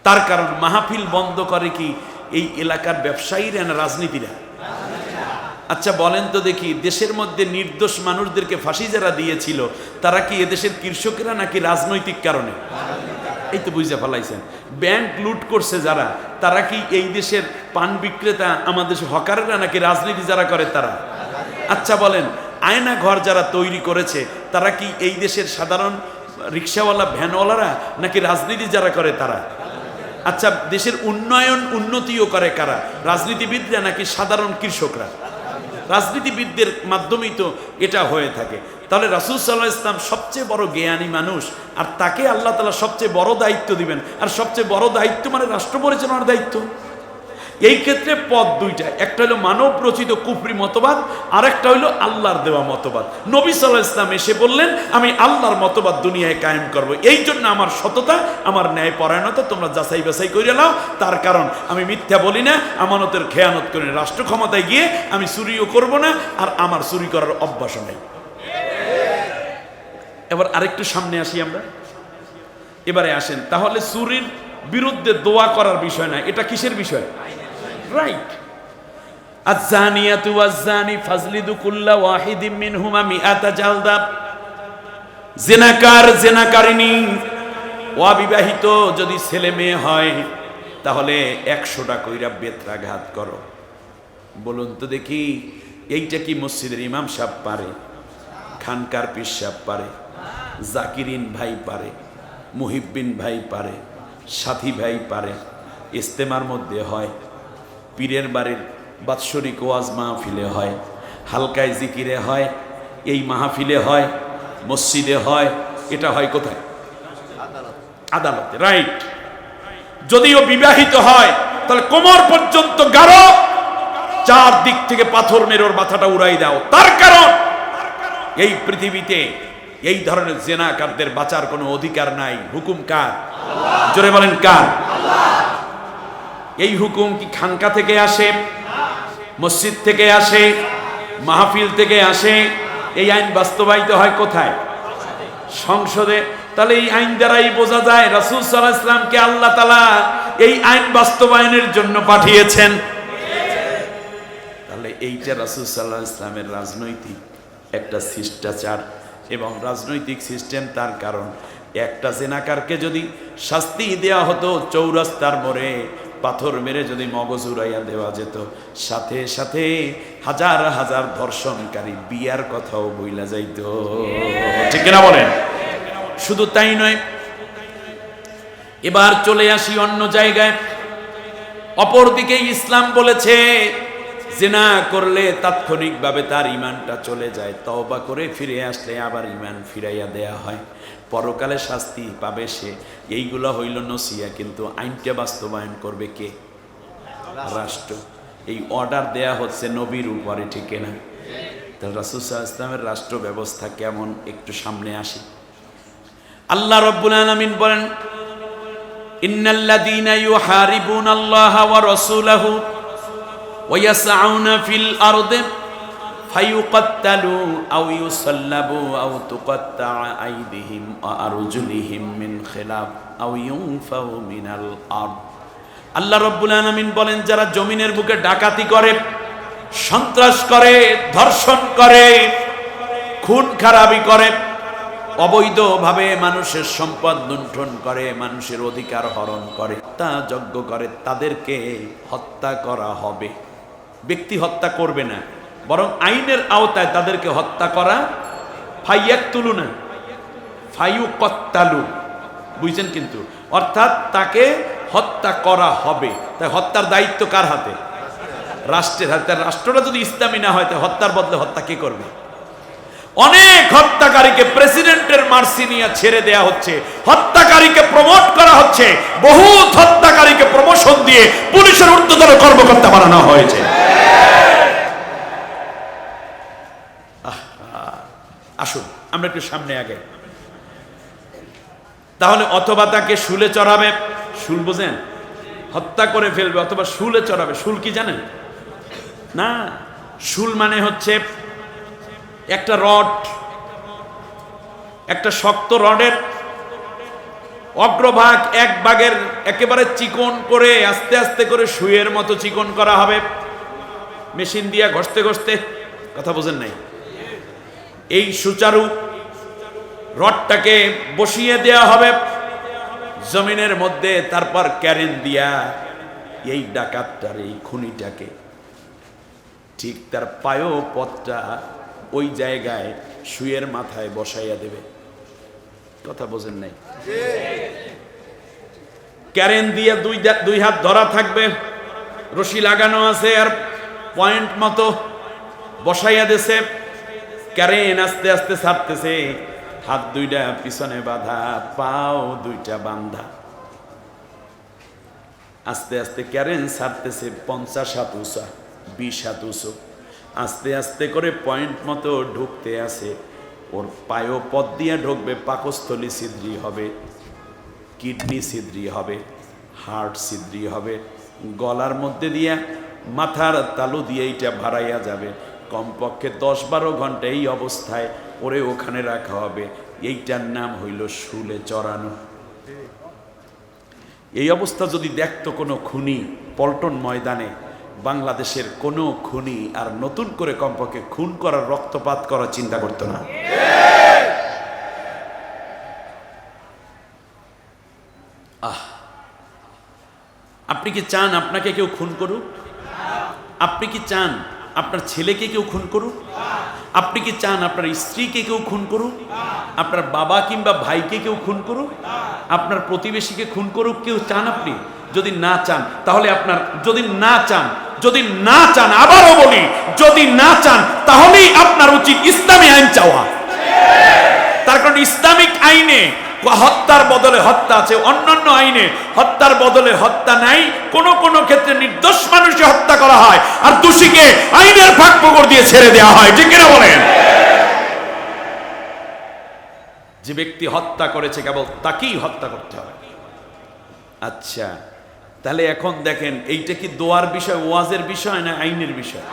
তার কারণ মাহফিল বন্ধ করে কি এই এলাকার ব্যবসায়ীরা না রাজনীতিরা? আচ্ছা বলেন তো দেখি, দেশের মধ্যে নির্দোষ মানুষদেরকে ফাঁসি যারা দিয়েছিল তারা কি এদেশের কৃষকেরা নাকি রাজনৈতিক কারণে? এই তো বুঝে ফেলাইছেন। ব্যাংক লুট করছে যারা, তারা কি এই দেশের পান বিক্রেতা আমাদের হকারেরা নাকি রাজনীতি যারা করে তারা? আচ্ছা বলেন, আয়না ঘর যারা তৈরি করেছে তারা কি এই দেশের সাধারণ রিক্সাওয়ালা ভ্যানওয়ালারা নাকি রাজনীতি যারা করে তারা? আচ্ছা দেশের উন্নতিও করে কারা? রাজনীতিবিদরা নাকি সাধারণ কৃষকরা? রাজনীতিবিদদের মাধ্যমেই তো এটা হয়ে থাকে। তাহলে রাসূল সাল্লাল্লাহু আলাইহি ওয়াসাল্লাম সবচেয়ে বড় জ্ঞানী মানুষ, আর তাকে আল্লাহ তাআলা সবচেয়ে বড় দায়িত্ব দিবেন, আর সবচেয়ে বড় দায়িত্ব মানে রাষ্ট্র পরিচালনার দায়িত্ব। এই ক্ষেত্রে পথ দুইটা, একটা হলো মানব রচিত কুফরি মতবাদ, আর একটা হলো আল্লাহর দেওয়া মতবাদ। নবী সাল্লাল্লাহু আলাইহি ওয়াসাল্লাম এসে বললেন আমি আল্লাহর মতবাদ দুনিয়ায় কায়েম করব, এই জন্য আমার সততা, আমার ন্যায় পরায়ণতা তোমরা যাচাই বাছাই করে নাও। তার কারণ আমি মিথ্যা বলি না, আমানতের খেয়ানত করি না, রাষ্ট্র ক্ষমতায় গিয়ে আমি চুরিও করব না, আর আমার চুরি করার অভ্যাসও নেই। এবার আরেকটু সামনে আসি আমরা, এবারে আসেন তাহলে চুরির বিরুদ্ধে দোয়া করার বিষয় না, এটা কিসের বিষয়? রাইট। আয-যানিয়াতু ওয়াজ-যানি ফাজলিদু কুল্লা ওয়াহিদিম মিনহুমা মিআতা জালদা। জিনাকার জিনাকারিনী অবিবাহিত যদি ছেলে মেয়ে হয় তাহলে 100টা কইরা বেত্রাঘাত করো। বলুন তো দেখি, এইটা কি মসজিদের ইমাম সাহেব পারে? খানকার পীর সাহেব পারে? জাকিরিন ভাই পারে? মুহিব্বিন ভাই পারে? সাথী ভাই পারে? ইস্তেমার মধ্যে হয়, পীরের বাড়ির বাৎসরিক ওয়াজ মাহফিলে হয়, হালকায় জিকিরে হয়, এই মাহফিলে হয়, মসজিদে হয়, এটা হয় কোথায়? আদালতে। রাইট। যদিও বিবাহিত হয় তাহলে কোমর পর্যন্ত গাড়ো, চার দিক থেকে পাথর মেরে ওর মাথাটা উড়াই দাও। তার কারণ এই পৃথিবীতে এই ধরনের জেনাকারদের বাঁচার কোনো অধিকার নাই। হুকুম কার? জোরে বলেন কার? এই হুকুম কি খানকা থেকে আসে, মসজিদ থেকে আসে, মাহফিল থেকে আসে? এই আইন বাস্তবায়িত হয় কোথায়? সংসদে। তাহলে এই আইন দ্বারাই বোঝা যায় রাসূল সাল্লাল্লাহু আলাইহি ওয়াসাল্লামকে আল্লাহ তাআলা এই আইন বাস্তবায়নের জন্য পাঠিয়েছেন। তাহলে এইটা রাসূল সাল্লাল্লাহু আলাইহি ওয়াসাল্লামের রাজনৈতিক একটা শিষ্টাচার এবং রাজনৈতিক সিস্টেম। তার কারণ একটা জেনাকারকে যদি শাস্তি দেওয়া হতো চৌরাস্তার মোড়ে পাথর মেরে যদি মগজ উড়াইয়া দেওয়া যেত, সাথে সাথে হাজার হাজার ধর্ষণকারী বিয়ার কথাও বইলা যাইত। ঠিক কিনা বলেন? শুধু তাই নয়, এবার চলে আসি অন্য জায়গায়। অপরদিকে ইসলাম বলেছে জিনা করলে তাৎক্ষণিকভাবে তার ঈমানটা চলে যায়, তওবা করে ফিরে আসলে আবার ঈমান ফিরাইয়া দেয়া হয়, পরকালে শাস্তি পাবে সে। এইগুলো হইল নসিয়া, কিন্তু আইনটা বাস্তবায়ন করবে কে? রাষ্ট্র। এই অর্ডার দেয়া হচ্ছে নবীর উপরে, ঠিক না? তাহলে রাসূল সাল্লাল্লাহু আলাইহি ওয়াসাল্লামের রাষ্ট্র ব্যবস্থা কেমন একটু সামনে আসি। আল্লাহ রাব্বুল আলামিন বলেন, ইন্নাল্লাযীনা ইউহারিবুনাল্লাহা ওয়া রাসূলাহু ওয়া ইয়াসআউনা ফিল আরদি ফায়ুকাত্তালু আও ইউসাল্লাবু আও তুকাত্তা আইদিহিম ওয়া আরজুলিহিম মিন খিলাফ আও ইউনফাউ মিনাল আরদ। আল্লাহ রাব্বুল আলামিন বলেন, যারা জমিনের বুকে ডাকাতি করে, সন্ত্রাস করে, ধর্ষণ করে, খুন খারাপি করে, অবৈধভাবে মানুষের সম্পদ লুণ্ঠন করে, মানুষের অধিকার হরণ করে, তা যজ্ঞ করে, তাদেরকে হত্যা করা হবে। ব্যক্তি হত্যা করবে না, বরং আইনের আওতায় তাদেরকে হত্যা করা। ফাইয়াকতুলু না, ফায়ুকাত্তালু, বুঝছেন? কিন্তু অর্থাৎ তাকে হত্যা করা হবে। তাই হত্যার দায়িত্ব কার হাতে? রাষ্ট্রের হাতে। রাষ্ট্রটা যদি ইসলামী না হয় তাহলে হত্যার বদলে হত্যা কে করবে? অনেক হত্যাকারীকে প্রেসিডেন্টের মার্সি নিয়ে ছেড়ে দেয়া হচ্ছে, হত্যাকারীকে প্রমোট করা হচ্ছে, বহুত হত্যাকারীকে প্রমোশন দিয়ে পুলিশের ঊর্ধ্বতন কর্মকর্তা বানানো হয়েছে। আসুন আমরা একটু সামনে আগে। তাহলে অথবা তাকে শুলে চড়াবে, শুল বোঝেন? হত্যা করে ফেলবে অথবা শুলে চড়াবে। শুল কি জানেন? না, শুল মানে হচ্ছে একটা রড, একটা শক্ত রডের অগ্রভাগ এক ভাগের একেবারে চিকন করে আস্তে আস্তে করে সুইয়ের মতো চিকন করা হবে, মেশিন দিয়া ঘষতে ঘষতে। কথা বোঝেন নাই? এই সুচারু রডটাকে বসিয়ে দেয়া হবে জমিনের মধ্যে, তারপর ক্যারেন দিয়া এই ডাকাতটার, এই খুনিটাকে ঠিক তার পায়ও পথটা ওই জায়গায় সুইয়ের মাথায় বসাইয়া দেবে। কথা বোঝেন নাই? ক্যারেন দিয়ে দুই হাত ধরা থাকবে, রশি লাগানো আছে, আর পয়েন্ট মতো বসাইয়া দিছে। ক্যারেন আস্তে আস্তে ছাড়তেছে, হাত দুইটা পিছনে বাঁধা, পাও দুইটা বান্ধা। আস্তে আস্তে ক্যারেন ছাড়তেছে, 50 হাত উঁচা, 20 হাত উঁচু, আস্তে আস্তে করে পয়েন্ট মতো ঢুকতে আছে। ওর পায়ও পথ দিয়ে ঢুকবে, পাকস্থলী ছিদ্রি হবে, কিডনি ছিদ্রি হবে, হার্ট ছিদ্রি হবে, গলার মধ্যে দিয়া মাথার তালু দিয়ে এইটা ভাড়াইয়া যাবে। কমপক্ষে 10-12 ঘন্টা এই অবস্থায় ওরে ওখানে রাখা হবে। এইটার নাম হইল শুলে চড়ানো। এই অবস্থা যদি দেখতো কোনো খুনি পল্টন ময়দানে, বাংলাদেশের কোনো খুনি আর নতুন করে কমপক্ষে খুন করার, রক্তপাত করার চিন্তা করতো না। আপনি কি চান আপনাকে কেউ খুন করুক? আপনি কি চান আপনার ছেলেকে কেউ খুন করুক? আপনি কি চান আপনার স্ত্রীকে কেউ খুন করুক? আপনার বাবা কিংবা ভাইকে কেউ খুন করুক? আপনার প্রতিবেশীকে খুন করুক কেউ চান আপনি? যদি না চান তাহলে আপনার, যদি না চান, আবারও বলি, যদি না চান তাহলেই আপনার উচিত ইসলামী আইন চাওয়া। তার কারণ ইসলামিক আইনে হত্যার বদলে হত্যা আছে, অন্যান্য আইনে হত্যার বদলে হত্যা নাই। কোন কোন ক্ষেত্রে নির্দোষ মানুষকে হত্যা করা হয়, আর দোষীকে আইনের ফাঁক ফোকর দিয়ে ছেড়ে দেওয়া হয়। ঠিক কিনা বলেন? যে ব্যক্তি হত্যা করেছে কেবল তাকেই হত্যা করতে হবে। আচ্ছা, তাহলে এখন দেখেন, এইটা কি দোয়ার বিষয়, ওয়াজের বিষয়, না আইনের বিষয়?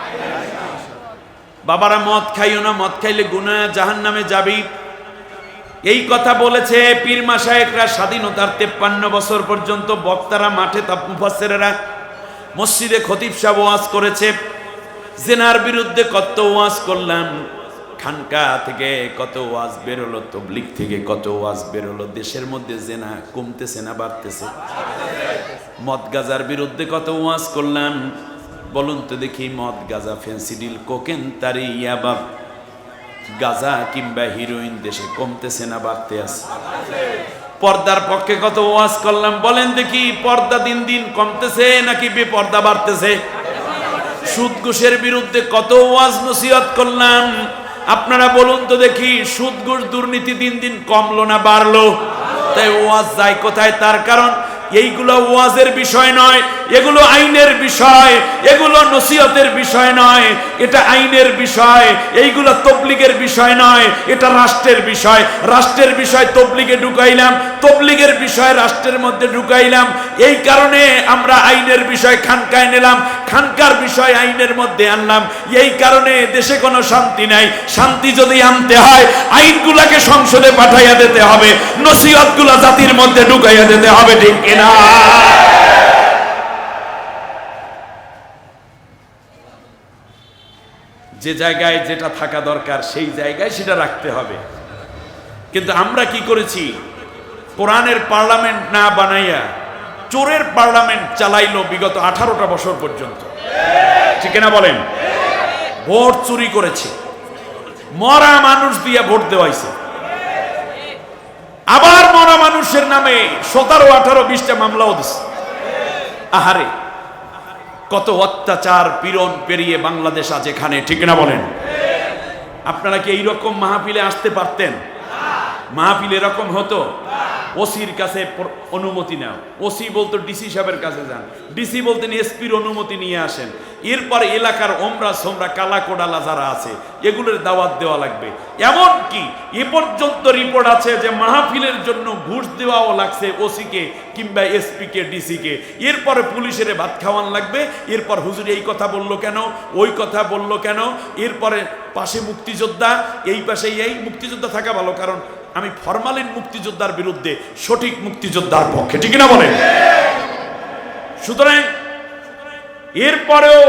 বাবারা মদ খাইও না, মদ খাইলে গুনাহ, জাহান্নামে যাবি, এই কথা বলেছে পীর মাশায়েখরা। স্বাধীনতার 53 বছর পর্যন্ত বক্তারা, মাঠে মুফাসসিরেরা, মসজিদে খতিব সাহেব ওয়াজ করেছে। জিনার বিরুদ্ধে কত ওয়াজ করলাম, খানকা থেকে কত ওয়াজ বেরোলো, তবলিগ থেকে কত ওয়াজ বেরোলো। দেশের মধ্যে জিনা কমতেছে না বাড়তেছে? মদ গাজার বিরুদ্ধে কত ওয়াজ করলাম, বলুন তো দেখি। মদ গাজা, ফেন্সিডিল, কোকেন, তারি, ইয়াবা, গাজা কিংবা হিরোইন দেশে কমতেছে না বাড়তে আছে? পর্দার পক্ষে কত ওয়াজ করলাম, বলেন দেখি। পর্দা দিন দিন কমতেছে নাকি বেপর্দা বাড়তেছে? সুদ ঘুষের বিরুদ্ধে কত ওয়াজ নসিহত করলাম, আপনারা বলুন তো দেখি। সুদ ঘুষ দুর্নীতি দিন দিন কমলো না বাড়লো? তাই ওয়াজ যায় কোথায়? তার কারণ এইগুলো ওয়াজের বিষয় নয়, এগুলো আইনের বিষয়, এগুলো নসিহতের বিষয় নয়, এটা আইনের বিষয়। এইগুলো তবলিগের বিষয় নয়, এটা রাষ্ট্রের বিষয়। রাষ্ট্রের বিষয় তবলিগে ঢুকাইলাম, তবলিগের বিষয় রাষ্ট্রের মধ্যে ঢুকাইলাম। এই কারণে আমরা আইনের বিষয় খানকায় নিলাম, খানকার বিষয় আইনের মধ্যে আনলাম। এই কারণে দেশে কোনো শান্তি নাই। শান্তি যদি আনতে হয়, আইনগুলাকে সংসদে পাঠাইয়া দিতে হবে, নসিহতগুলা জাতির মধ্যে ঢুকাইয়া দিতে হবে। ঠিক কিনা? যে জায়গায় যেটা থাকা দরকার সেই জায়গায় সেটা রাখতে হবে। কিন্তু আমরা কি করেছি? কোরআনের পার্লামেন্ট না বানাইয়া চোরের পার্লামেন্ট চালাইলো বিগত 18টা বছর পর্যন্ত। ঠিক না বলেন? ভোট চুরি করেছে, মরা মানুষ দিয়ে ভোট দেওয়াইছে, আবার মরা মানুষের নামে 17, 18, 20টা মামলাও দিচ্ছে। আহারে, কত অত্যাচার পীড়ন পেরিয়ে বাংলাদেশ আজ এখানে। ঠিক না বলেন? আপনারা কি এইরকম মাহফিলে আসতে পারতেন? মাহফিল এরকম হতো? ওসির কাছে অনুমতি নাও, ওসি বলতো ডিসি সাহেবের কাছে যান, ডিসি বলতেন এসপির অনুমতি নিয়ে আসেন। এরপর এলাকার ওমরা সোমরা কালা কোডালা যারা আছে এগুলোর দাওয়াত দেওয়া লাগবে। এমন কি এ পর্যন্ত রিপোর্ট আছে যে মাহফিলের জন্য ঘুষ দেওয়াও লাগছে ওসিকে কিংবা এসপিকে, ডিসিকে। এরপরে পুলিশের ভাত খাওয়ান লাগবে। এরপর হুজুর এই কথা বলল কেন, ওই কথা বলল কেন। এরপরে পাশে মুক্তিযোদ্ধা, এই পাশে এই মুক্তিযোদ্ধা থাকা ভালো, কারণ আমি ফরমালিন মুক্তিযোদ্ধার বিরুদ্ধে, সঠিক মুক্তিযোদ্ধার পক্ষে, ঠিক না বলেন? সুতরাং এরপরেও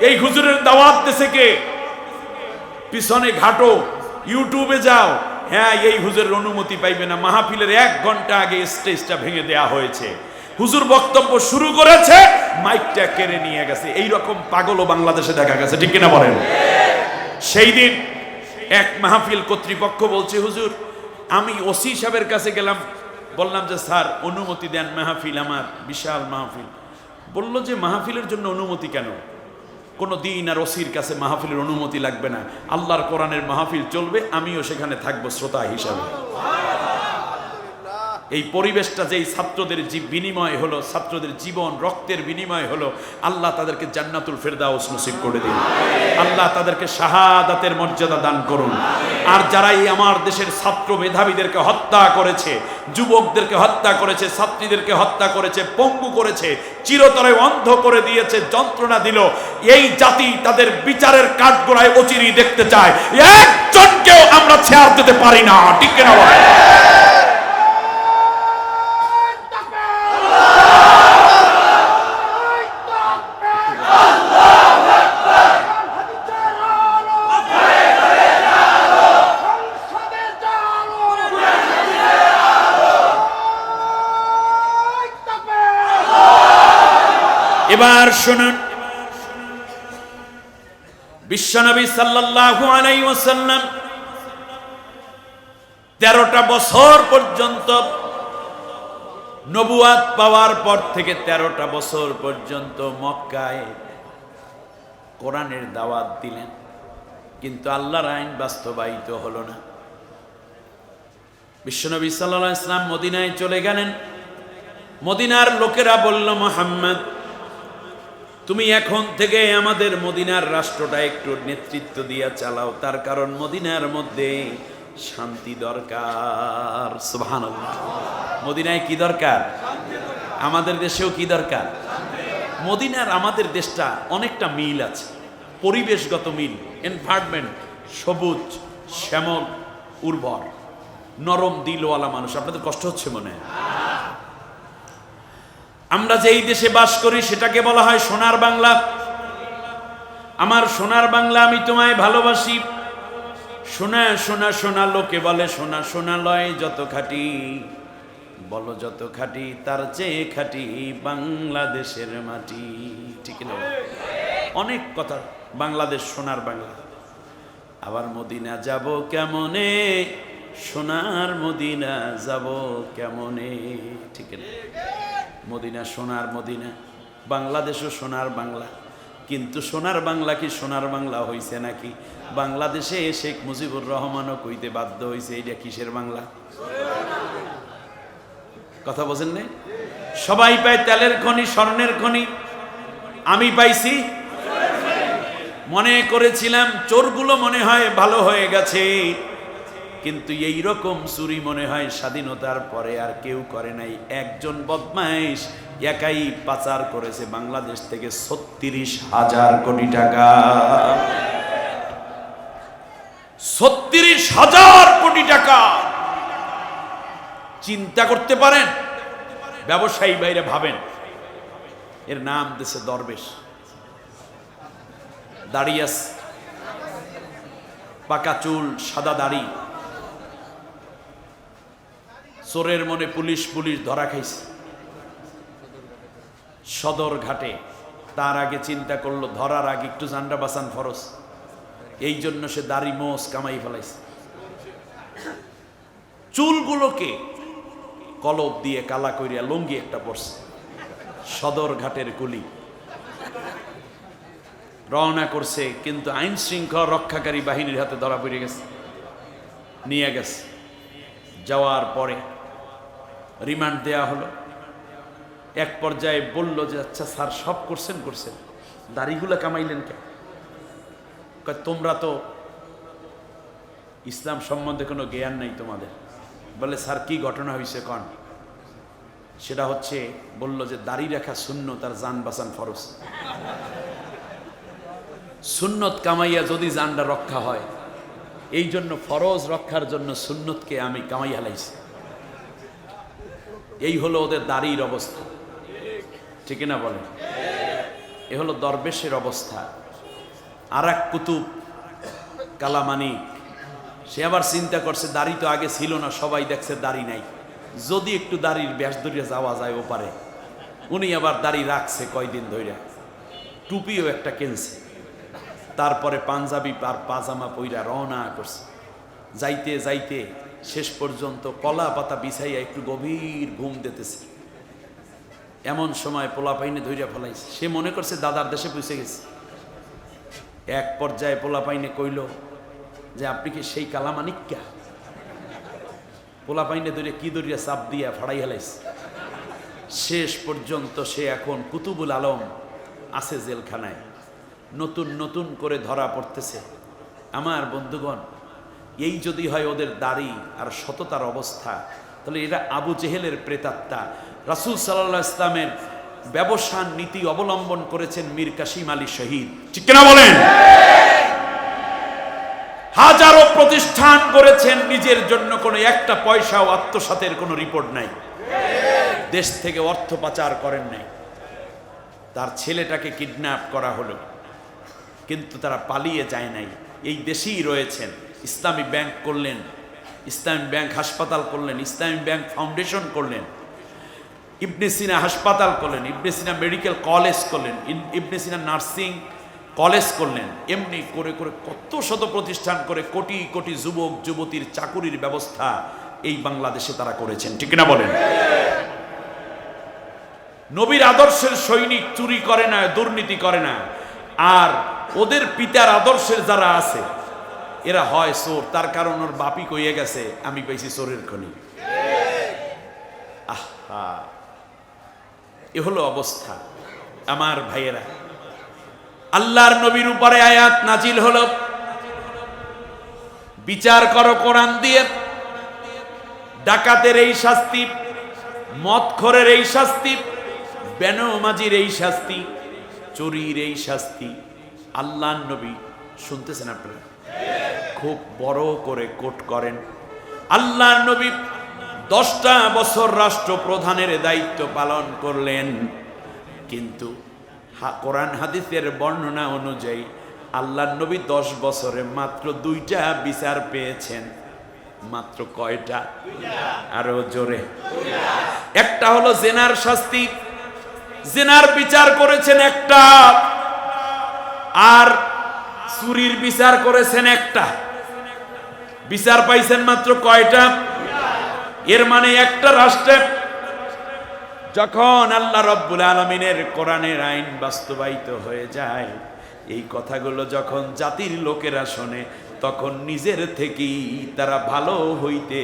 এই হুজুরের দাওয়াত দেশে কে? পিছনে ঘাটো, ইউটিউবে যাও, হ্যাঁ এই হুজুরের অনুমতি পাইবে না। মাহফিলের 1 ঘন্টা আগে স্টেজটা ভেঙে দেয়া হয়েছে, হুজুর বক্তব্য শুরু করেছে, মাইকটা কেড়ে নিয়ে গেছে। এইরকম পাগলও বাংলাদেশে দেখা গেছে, ঠিক কিনা বলেন? সেই দিন এক মাহফিল কর্তৃপক্ষ বলছে, হুজুর আমি ওসি সাহেবের কাছে গেলাম, বললাম যে স্যার অনুমতি দেন, মাহফিল আমার বিশাল মাহফিল। বলল যে মাহফিলের জন্য অনুমতি কেন? কোনো দিন আর ওসির কাছে মাহফিলের অনুমতি লাগবে না, আল্লাহর কোরআনের মাহফিল চলবে, আমিও সেখানে থাকবো শ্রোতা হিসাবে। এই পরিবেশটা যেই ছাত্রদের বিনিময় হলো, ছাত্রদের জীবন রক্তের বিনিময় হলো, আল্লাহ তাদেরকে জান্নাতুল ফেরদাউস নসিব করে দিন, আল্লাহ তাদেরকে শাহাদাতের মর্যাদা দান করুন। আর যারা এই আমার দেশের ছাত্র মেধাবীদেরকে হত্যা করেছে, যুবকদেরকে হত্যা করেছে, ছাত্রীদেরকে হত্যা করেছে, পঙ্গু করেছে, চিরতরে অন্ধ করে দিয়েছে, যন্ত্রণা দিল, এই জাতি তাদের বিচারের কাঠগড়ায় অচিরি দেখতে চায়। একজনকেও আমরা ছেড়ে দিতে পারি না, ঠিক কিনা বলেন? এবার শুনুন, বিশ্বনবী সাল্লাল্লাহু আলাইহি ওয়াসাল্লাম 13টা বছর পর্যন্ত নবুয়াত পাওয়ার পর থেকে 13টা বছর পর্যন্ত মক্কায় কোরআনের দাওয়াত দিলেন, কিন্তু আল্লাহর আইন বাস্তবায়িত হলো না। বিশ্বনবী সাল্লাল্লাহু আলাইহি ওয়াসাল্লাম মদিনায় চলে গেলেন। মদিনার লোকেরা বলল, মুহাম্মদ তুমি এখন থেকে আমাদের মদিনার রাষ্ট্রটা একটু নেতৃত্ব দিয়া চালাও, তার কারণ মদিনার মধ্যে শান্তি দরকার। সুবহানাল্লাহ। মদিনায় কি দরকার? আমাদের দেশেও কি দরকার? মদিনার আমাদের দেশটা অনেকটা মিল আছে, পরিবেশগত মিল, এনভায়রনমেন্ট, সবুজ শ্যামল উর্বর, নরম দিলওয়ালা মানুষ। আপনাদের কষ্ট হচ্ছে মনে হয়? আমরা যেই দেশে বাস করি সেটাকে বলা হয় সোনার বাংলা। আমার সোনার বাংলা, আমি তোমায় ভালোবাসি। সোনা সোনা সোনা লোকে বলে, সোনা সোনা লয় যত খাঁটি, বলো যত খাঁটি তার চেয়ে খাঁটি বাংলাদেশের মাটি, ঠিক না? অনেক কথা, বাংলাদেশ সোনার বাংলা। আবার মদিনা যাব কেমনে, সোনার মদিনা যাব কেমনে, ঠিক না? মদিনা সোনার মদিনা, বাংলাদেশও সোনার বাংলা, কিন্তু সোনার বাংলা কি সোনার বাংলা হইছে নাকি? বাংলাদেশে শেখ মুজিবুর রহমানও কইতে বাধ্য হইছে, এইটা কিসের বাংলা? কথা বোঝেন নাই? সবাই পায় তেলের খনি, স্বর্ণের খনি, আমি পাইছি। মনে করেছিলাম চোরগুলো মনে হয় ভালো হয়ে গেছে, কিন্তু এই রকম চুরি মনে হয় স্বাধীনতার পরে আর কেউ করে নাই। একজন বদমাইশ একাই পাচার করেছে বাংলাদেশ থেকে ৩৬,০০০ কোটি টাকা। ৩৬,০০০ কোটি টাকা, চিন্তা করতে পারেন? ব্যবসায়ী বাইরে ভাবেন, এর নাম দেশে দরবেশ, দাঁড়িয়ে আছে, পাকা চুল, সাদা দাড়ি, চোরের মনে পুলিশ পুলিশ ধরা খাইছে সদর ঘাটে। তার আগে চিন্তা করলো ধরার আগে একটু জান্ডা বাঁচান ফরজ, এই জন্য সে দাড়ি মোষ কামাই ফেলাইছে। চুলগুলোকে কলব দিয়ে কালা করিয়া লুঙ্গি একটা পরছে, সদর ঘাটের কুলি রওনা করছে, কিন্তু আইন শৃঙ্খলা রক্ষাকারী বাহিনীর হাতে ধরা পড়ে গেছে, নিয়ে গেছে। যাওয়ার পরে রিমান্ড দেয়া হলো। এক পর্যায়ে বলল যে আচ্ছা স্যার সব করছেন, দাড়িগুলা কামাইলেন কেন? তোমরা তো ইসলাম সম্বন্ধে কোনো জ্ঞান নাই তোমাদের। বলে স্যার কি ঘটনা হয়েছে কন? সেটা হচ্ছে, বলল যে দাড়ি রাখা সুন্নত, তার জান বাঁচান ফরজ। সুন্নত কামাইয়া যদি জানটা রক্ষা হয় এই জন্য ফরজ রক্ষার জন্য সুন্নতকে আমি কামাই হালাইছি। এই হলো ওদের দাড়ির অবস্থা, ঠিক না বলেন? এ হলো দরবেশের অবস্থা। আর এক কুতুব কালামানিক, সে আবার চিন্তা করছে দাড়ি তো আগে ছিল না, সবাই দেখছে দাড়ি নাই, যদি একটু দাড়ির ব্যাস ধরিয়া যাওয়া যায় ও পারে। উনি আবার দাড়ি রাখছে কয়দিন ধরে, টুপিও একটা কিনছে, তারপরে পাঞ্জাবি আর পাজামা পইরা রওনা করছে। যাইতে যাইতে শেষ পর্যন্ত কলা পাতা বিছাইয়া একটু গভীর ঘুম দিতেছে। এমন সময় পোলা পাইনে ধইরা ফেলাইছে। সে মনে করছে দাদার দেশে পৌঁছে গেছে। এক পর্যায়ে পোলা পাইনে কইল যে আপনি কি সেই কালামানিক্কা? পোলা পাইনে ধরে কি ধরিয়া চাপ দিয়া ফাড়াই হেলাইছে। শেষ পর্যন্ত সে এখন কুতুবুল আলম আছে জেলখানায়, নতুন নতুন করে ধরা পড়তেছে। আমার বন্ধুগণ, এই যদি হয় ওদের দাড়ি আর সততার অবস্থা, তাহলে এরা আবু জেহেলের প্রেতাত্মা। রাসূল সাল্লাল্লাহু আলাইহি ইসলামের ব্যবসার নীতি অবলম্বন করেছেন মীর কাসিম আলী শহীদ, ঠিক কিনা বলেন? হাজারো প্রতিষ্ঠান করেছেন, নিজের জন্য কোনো একটা পয়সাও আত্মসাতের কোনো রিপোর্ট নাই, দেশ থেকে অর্থ পাচার করেন নাই। তার ছেলেটাকে কিডন্যাপ করা হলো, কিন্তু তারা পালিয়ে যায় নাই, এই দেশেই রয়েছেন। ইসলামী ব্যাংক করলেন, ইসলামী ব্যাংক হাসপাতাল করলেন, ইসলামী ব্যাংক ফাউন্ডেশন করলেন, ইবনে সিনা হাসপাতাল করলেন, ইবনে সিনা মেডিকেল কলেজ করলেন, ইবনে সিনা নার্সিং কলেজ করলেন। এমনি করে করে কত শত প্রতিষ্ঠান করে কোটি কোটি যুবক যুবতীর চাকুরির ব্যবস্থা এই বাংলাদেশে তারা করেছেন, ঠিক না বলেন? নবীর আদর্শের সৈনিক চুরি করে না, দুর্নীতি করে না। আর ওদের পিতার আদর্শের যারা আছে এরা হয় চোর, তার কারণ ওর বাপি কইয়ে গেছে আমি পাইছি চোরের খনি। আহা, এ হলো অবস্থা। আমার ভাইয়েরা, আল্লাহর নবীর উপরে আয়াত নাজিল হলো, বিচার করো কোরআন দিয়ে। ডাকাতের এই শাস্তি, মদখোরের এই শাস্তি, বেনমাজির এই শাস্তি, চোরির এই শাস্তি। আল্লাহর নবী শুনতেছেন আপনারা, খুব বড় করে কোট করেন। আল্লাহর নবী 10টা বছর রাষ্ট্রপ্রধানের দায়িত্ব পালন করলেন, কিন্তু কোরআন হাদিসের বর্ণনা অনুযায়ী আল্লাহর নবী 10 বছরে মাত্র 2টা বিচার পেয়েছেন। মাত্র কয়টা? আরো জোরে। একটা হলো জেনার শাস্তি, জেনার বিচার করেছেন একটা, আর চুরির বিচার করেছেন একটা। বিচার পাইছেন মাত্র কয়টা? এর মানে একটা রাষ্ট্রে যখন আল্লাহ রাব্বুল আলামিনের কোরআনের আইন বাস্তবায়িত হয়ে যায়, এই কথাগুলো যখন জাতির লোকেরা শোনে, তখন নিজের থেকেই তারা ভালো হইতে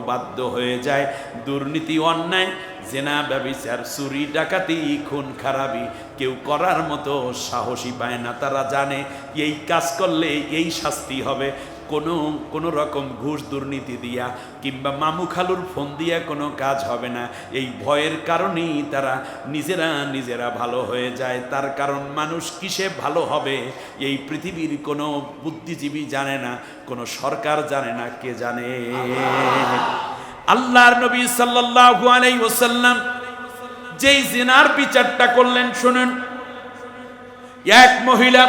বাধ্য হয়ে যায়। দুর্নীতি, অন্যায়, জেনা, ব্যভিচার, চুরি, ডাকাতি, খুন খারাপি কেউ করার মতো সাহসী পায় না। তারা জানে এই কাজ করলে এই শাস্তি হবে। কোনো রকম ঘুষ দুর্নীতি দিয়া কিংবা মামু খালুর ফোন দিয়া কোনো কাজ হবে না। এই ভয়ের কারণেই তারা নিজেরা ভালো হয়ে যায়। তার কারণ মানুষ কিসে ভালো হবে এই পৃথিবীর কোনো বুদ্ধিজীবী জানে না, কোনো সরকার জানে না। কে জানে? আল্লাহর নবী সাল্লাল্লাহু আলাইহি ওয়াসাল্লাম যেই জিনার বিচারটা করলেন, শুনুন। এক মহিলা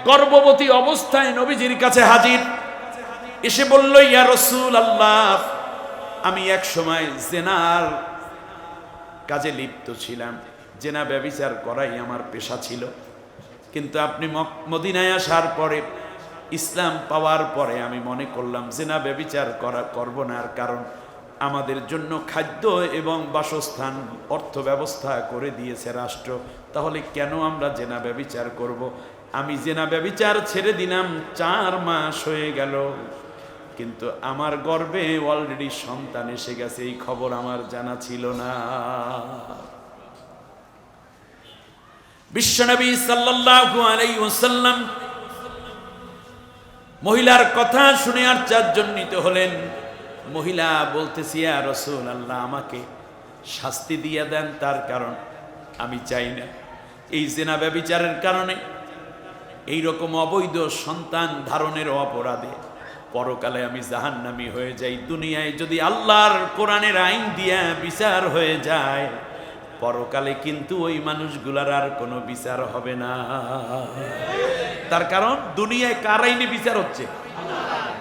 গর্ভবতী অবস্থায় নবীজির কাছে হাজির, এসে বলল, ইয়া রাসূলুল্লাহ, আমি এক সময় জেনার কাজে লিপ্ত ছিলাম, জেনা ব্যভিচার করাই আমার পেশা ছিল, কিন্তু আপনি মদিনায় আসার পরে, ইসলাম পাওয়ার পরে আমি মনে করলাম জেনা ব্যভিচার করব না। আর কারণ আমাদের জন্য খাদ্য এবং বাসস্থান অর্থ ব্যবস্থা করে দিয়েছে রাষ্ট্র, তাহলে কেন আমরা জেনা ব্যভিচার করব? আমি জেনা ব্যভিচার ছেড়ে দিলাম, 4 মাস হয়ে গেল, কিন্তু আমার গর্ভে অলরেডি সন্তান এসে গেছে, এই খবর আমার জানা ছিল না। বিশ্বনবী সাল্লাল্লাহু আলাইহি ওয়াসাল্লাম মহিলার কথা শুনে আশ্চর্যান্বিত হলেন। মহিলা বলতেছে, ইয়া রাসূলুল্লাহ, আমাকে শাস্তি দিয়ে দেন, তার কারণ আমি চাই না এই জেনা ব্যভিচারের কারণে, এই রকম অবৈধ সন্তান ধারণের অপরাধে পরকালে আমি জাহান্নামী হয়ে যাই। দুনিয়ায় যদি আল্লাহর কোরআনের আইন দিয়া বিচার হয়ে যায়, পরকালে কিন্তু ওই মানুষগুলার আর কোনো বিচার হবে না। তার কারণ দুনিয়ায় কার আইনে বিচার হচ্ছে?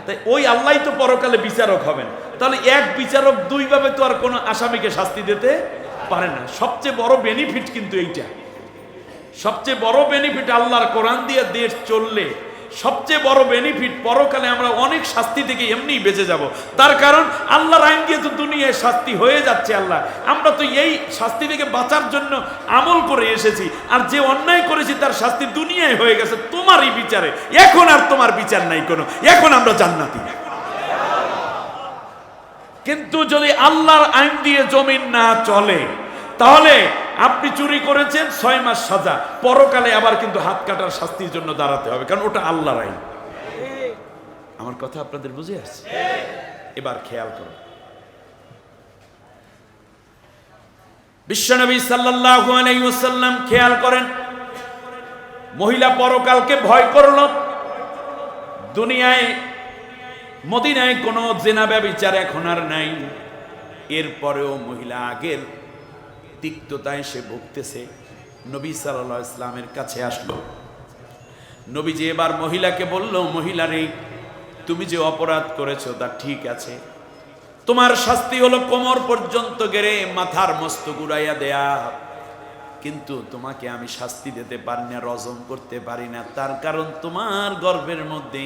তাই ওই আল্লাহই তো পরকালে বিচারক হবেন। তাহলে এক বিচারক দুইভাবে তো আর কোনো আসামিকে শাস্তি দিতে পারে না। সবচেয়ে বড় বেনিফিট কিন্তু এইটা, সবচেয়ে বড় বেনিফিট আল্লাহর কোরআন দিয়ে দেশ চললে সবচেয়ে বড় বেনিফিট, পরকালে আমরা অনেক শাস্তি থেকে এমনি বেঁচে যাব। তার কারণ আল্লাহর আইন দিয়ে তো দুনিয়ায় শাস্তি হয়ে যাচ্ছে। আল্লাহ, আমরা তো এই শাস্তি থেকে বাঁচার জন্য আমল করে এসেছি, আর যে অন্যায় করেছি তার শাস্তি দুনিয়ায় হয়ে গেছে তোমারই বিচারে। এখন আর তোমার বিচার নাই কোনো, এখন আমরা জান্নাতি। কিন্তু যদি আল্লাহর আইন দিয়ে জমিন না চলে, তাহলে আপনি চুরি করেছেন 6 মাস সাজা, পরকালে আবার কিন্তু হাত কাটার শাস্তির জন্য দাঁড়াতে হবে, কারণ ওটা আল্লাহর আইন। আমার কথা আপনাদের বুঝে আসছে? এবার খেয়াল করুন, বিশ্বনবী সাল্লাল্লাহু আলাইহি ওয়াসাল্লাম খেয়াল করেন, মহিলা পরকালকে ভয় করল। দুনিয়ায় মদিনায় কোনো জিনা ব্যভিচার এখন আর নাই, এরপরেও মহিলা আগের তিক্ততায় সে ভুগতেছে। নবী সাল্লাল্লাহু আলাইহি ওয়াসাল্লামের কাছে আসলো। নবীজি এবার মহিলাকে বলল, মহিলারে, তুমি যে অপরাধ করেছো তা ঠিক আছে, তোমার শাস্তি হলো কোমর পর্যন্ত গেড়ে মাথার মস্তক উড়াইয়া দেয়া, কিন্তু তোমাকে আমি শাস্তি দিতে পারি না, রজম করতে পারি না। তার কারণ তোমার গর্ভের মধ্যে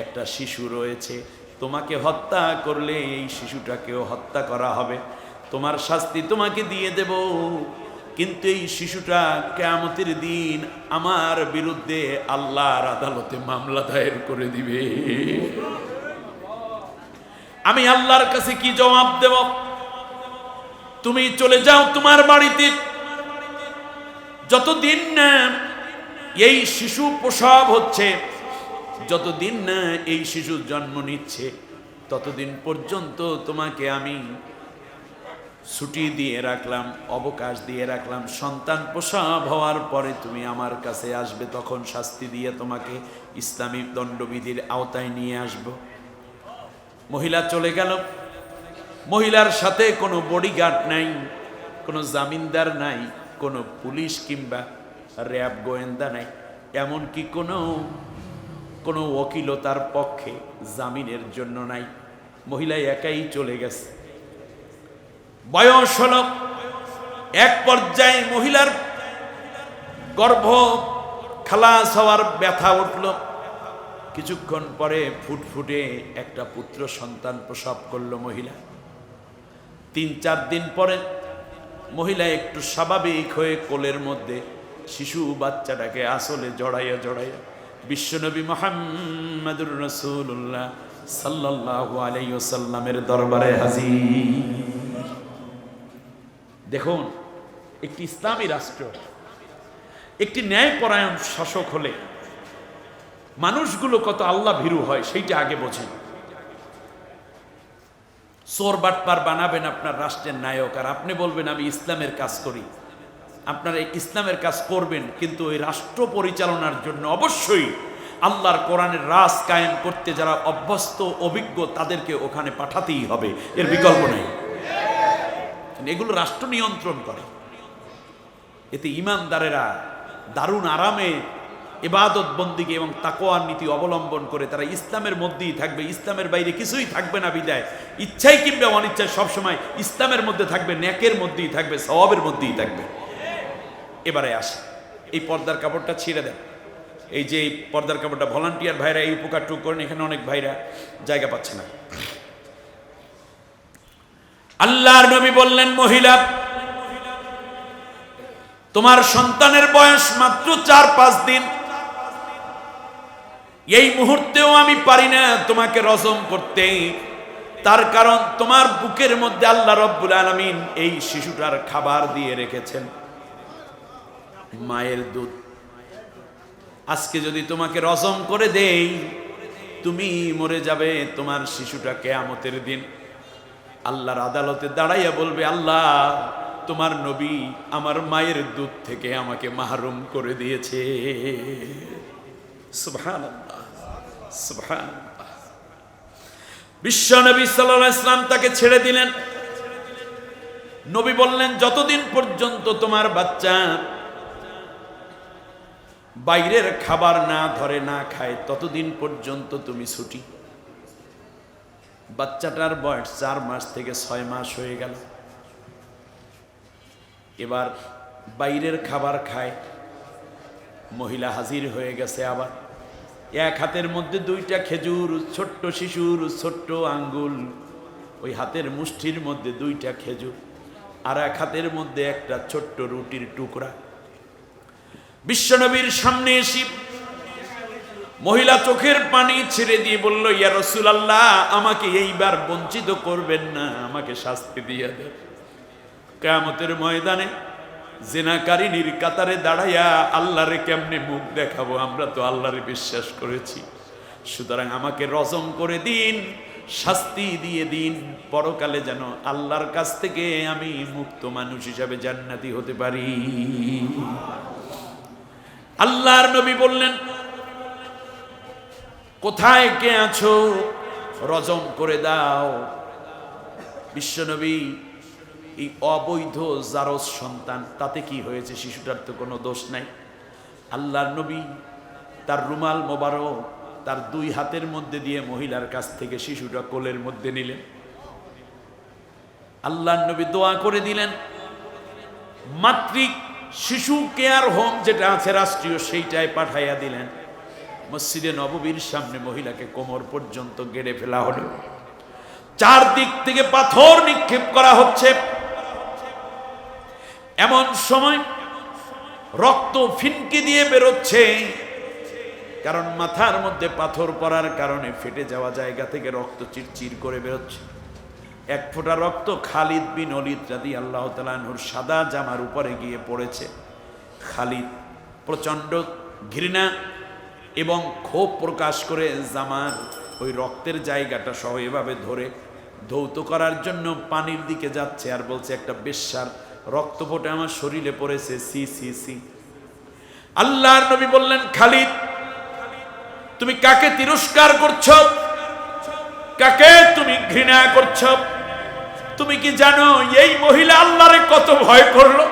একটা শিশু রয়েছে, তোমাকে হত্যা করলে এই শিশুটাকেও হত্যা করা হবে, তোমার শাস্তি তোমাকে দিয়ে দেব, কিন্তু এই শিশুটা কিয়ামতের দিন আমার বিরুদ্ধে আল্লাহর আদালতে মামলা দায়ের করে দিবে। আমি আল্লাহর কাছে কি জবাব দেব? তুমি চলে যাও তোমার বাড়িতে, যতদিন না এই শিশু প্রসব হচ্ছে, যতদিন না এই শিশু জন্ম নিচ্ছে, ততদিন পর্যন্ত তোমাকে আমি ছুটি দিয়ে রাখলাম, অবকাশ দিয়ে রাখলাম। সন্তান প্রসব হওয়ার পরে তুমি আমার কাছে আসবে, তখন শাস্তি দিয়ে তোমাকে ইসলামী দণ্ডবিধির আওতায় নিয়ে আসব। মহিলা চলে গেল। মহিলার সাথে কোনো বডিগার্ড নাই, কোনো জামিনদার নাই, কোনো পুলিশ কিংবা র্যাব গোয়েন্দা নাই, এমনকি কোনো ওকিলও তার পক্ষে জামিনের জন্য নাই। মহিলা একাই চলে গেছে। বয়স হল, এক পর্যায়ে মহিলার গর্ভ খালাস হওয়ার ব্যথা উঠল। কিছুক্ষণ পরে ফুটফুটে একটা পুত্র সন্তান প্রসব করল মহিলা। 3-4 দিন পরে মহিলা একটু স্বাভাবিক হয়ে কোলের মধ্যে শিশু বাচ্চাটাকে আসলে জড়াইয়া বিশ্বনবী মুহাম্মদুর রাসূলুল্লাহ সাল্লাল্লাহু আলাইহি ওয়াসাল্লামের দরবারে হাজির। দেখুন, একটি ইসলামী রাষ্ট্র, একটি ন্যায়পরায়ণ শাসক হলে মানুষগুলো কত আল্লাহ ভীরু হয় সেইটা আগে বোঝেন। চোর বাটপার বানাবেন আপনার রাষ্ট্রের নায়ক, আর আপনি বলবেন আমি ইসলামের কাজ করি। আপনারা ইসলামের কাজ করবেন, কিন্তু ওই রাষ্ট্র পরিচালনার জন্য অবশ্যই আল্লাহর কোরআনের রাজ কায়েম করতে যারা অভ্যস্ত অভিজ্ঞ তাদেরকে ওখানে পাঠাতেই হবে, এর বিকল্প নেই। এগুলো রাষ্ট্র নিয়ন্ত্রণ করে। এতে ইমানদারেরা দারুণ আরামে ইবাদত বন্দিগি এবং তাকওয়ার নীতি অবলম্বন করে তারা ইসলামের মধ্যেই থাকবে, ইসলামের বাইরে কিছুই থাকবে না। বিদায় ইচ্ছাই কিংবা অনিচ্ছায় সবসময় ইসলামের মধ্যে থাকবে, নেকের মধ্যেই থাকবে, সওয়াবের মধ্যেই থাকবে। এবারে আসে, এই পর্দার কাপড়টা ছিঁড়ে দেন। এই যে এই পর্দার কাপড়টা ভলান্টিয়ার ভাইরা এই উপকারটুকু করেন, এখানে অনেক ভাইরা জায়গা পাচ্ছে না। আল্লাহর নবী বললেন, মহিলা, তোমার সন্তানের বয়স মাত্র 4-5 দিন। এই মুহূর্তেও আমি পারি না তোমাকে রজম করতে, তার কারণ তোমার বুকের মধ্যে আল্লাহ রব্বুল আলামিন এই শিশুটার খাবার দিয়ে রেখেছেন মায়ের দুধ। আজকে যদি তোমাকে রজম করে দেই, তুমি মরে যাবে, তোমার শিশুটা কিয়ামতের দিন আল্লাহর আদালতে দাঁড়াইয়া বলবে, আল্লাহ, তোমার নবী আমার মায়ের দুধ থেকে আমাকে মাহরুম করে দিয়েছে। সুবহানাল্লাহ, সুবহানাল্লাহ। বিশ্ব নবী সাল্লাল্লাহু আলাইহি ওয়াসাল্লাম তাকে ছেড়ে দিলেন। নবী বললেন, যতদিন পর্যন্ত তোমার বাচ্চা বাইরের খাবার না ধরে না খায় ততদিন পর্যন্ত তুমি ছুটি। বাচ্চাটার বয়স 4 মাস থেকে 6 মাস হয়ে গেল। এবার বাইরের খাবার খায়। মহিলা হাজির হয়ে গেছে। আবার এক হাতের মধ্যে 2টা খেজুর, ছোট্ট শিশুর ছোট্ট আঙ্গুল, ওই হাতের মুষ্টির মধ্যে 2টা খেজুর, আর এক হাতের মধ্যে একটা ছোট্ট রুটির টুকরা। বিশ্বনবীর সামনে এসে মহিলা চোখের পানি ছেড়ে দিয়ে বলল, ইয়া রাসূলুল্লাহ, আমাকে এইবার বঞ্চিত করবেন না, আমাকে শাস্তি দিয়ে দেন। কিয়ামতের ময়দানে জিনাকারিনীর কাতারে দাঁড়াইয়া আল্লাহরে কেমনে মুখ দেখাবো? আমরা তো আল্লাহরে বিশ্বাস করেছি, সুতরাং আমাকে রজম করে দিন, শাস্তি দিয়ে দিন, পরকালে যেন আল্লাহর কাছ থেকে আমি মুক্ত মানুষ হিসাবে জান্নাতি হতে পারি। আল্লাহর নবী বললেন, কোথায় কে আছো? রজম করে দাও। বিশ্বনবী এই অবৈধ জারজ সন্তান, তাতে কি হয়েছে? শিশুটার তো কোনো দোষ নাই। আল্লাহর নবী তার রুমাল মোবারক তার 2 হাতের মধ্যে দিয়ে মহিলার কাছ থেকে শিশুটা কোলের মধ্যে নিলেন। আল্লাহর নবী দোয়া করে দিলেন, মাতৃক শিশু কেয়ার হোম যেটা আছে রাষ্ট্রীয়, সেইটায় পাঠাইয়া দিলেন। মসজিদে নববীর সামনে মহিলাকে কোমর পর্যন্ত গেড়ে ফেলা হলো। 4 দিক থেকে পাথর নিক্ষেপ করা হচ্ছে। এমন সময় রক্ত ফিনকি দিয়ে বেরোচ্ছে, কারণ মাথার মধ্যে পাথর পড়ার কারণে ফেটে যাওয়া জায়গা থেকে রক্ত চিরচির করে বেরোচ্ছে। 1 ফোঁটা রক্ত খালিদ বিন ওলীদ রাদিয়াল্লাহু তাআলা আনহুর সাদা জামার উপরে গিয়ে পড়েছে। খালিদ প্রচন্ড ঘৃণা এবং ক্ষোভ প্রকাশ করে জামার ওই রক্তের জায়গাটা সহ এভাবে ধরে ধৌত করার জন্য পানির দিকে যাচ্ছে, আর বলছে, একটা বেশ্যার রক্ত ফোঁটা আমার শরীরে পড়েছে, সি সি সি। আল্লাহর নবী বললেন, খালিদ, তুমি কাকে তিরস্কার করছো? কাকে তুমি ঘৃণা করছো? তুমি কি জানো এই মহিলা আল্লাহরে কত ভয় করলো?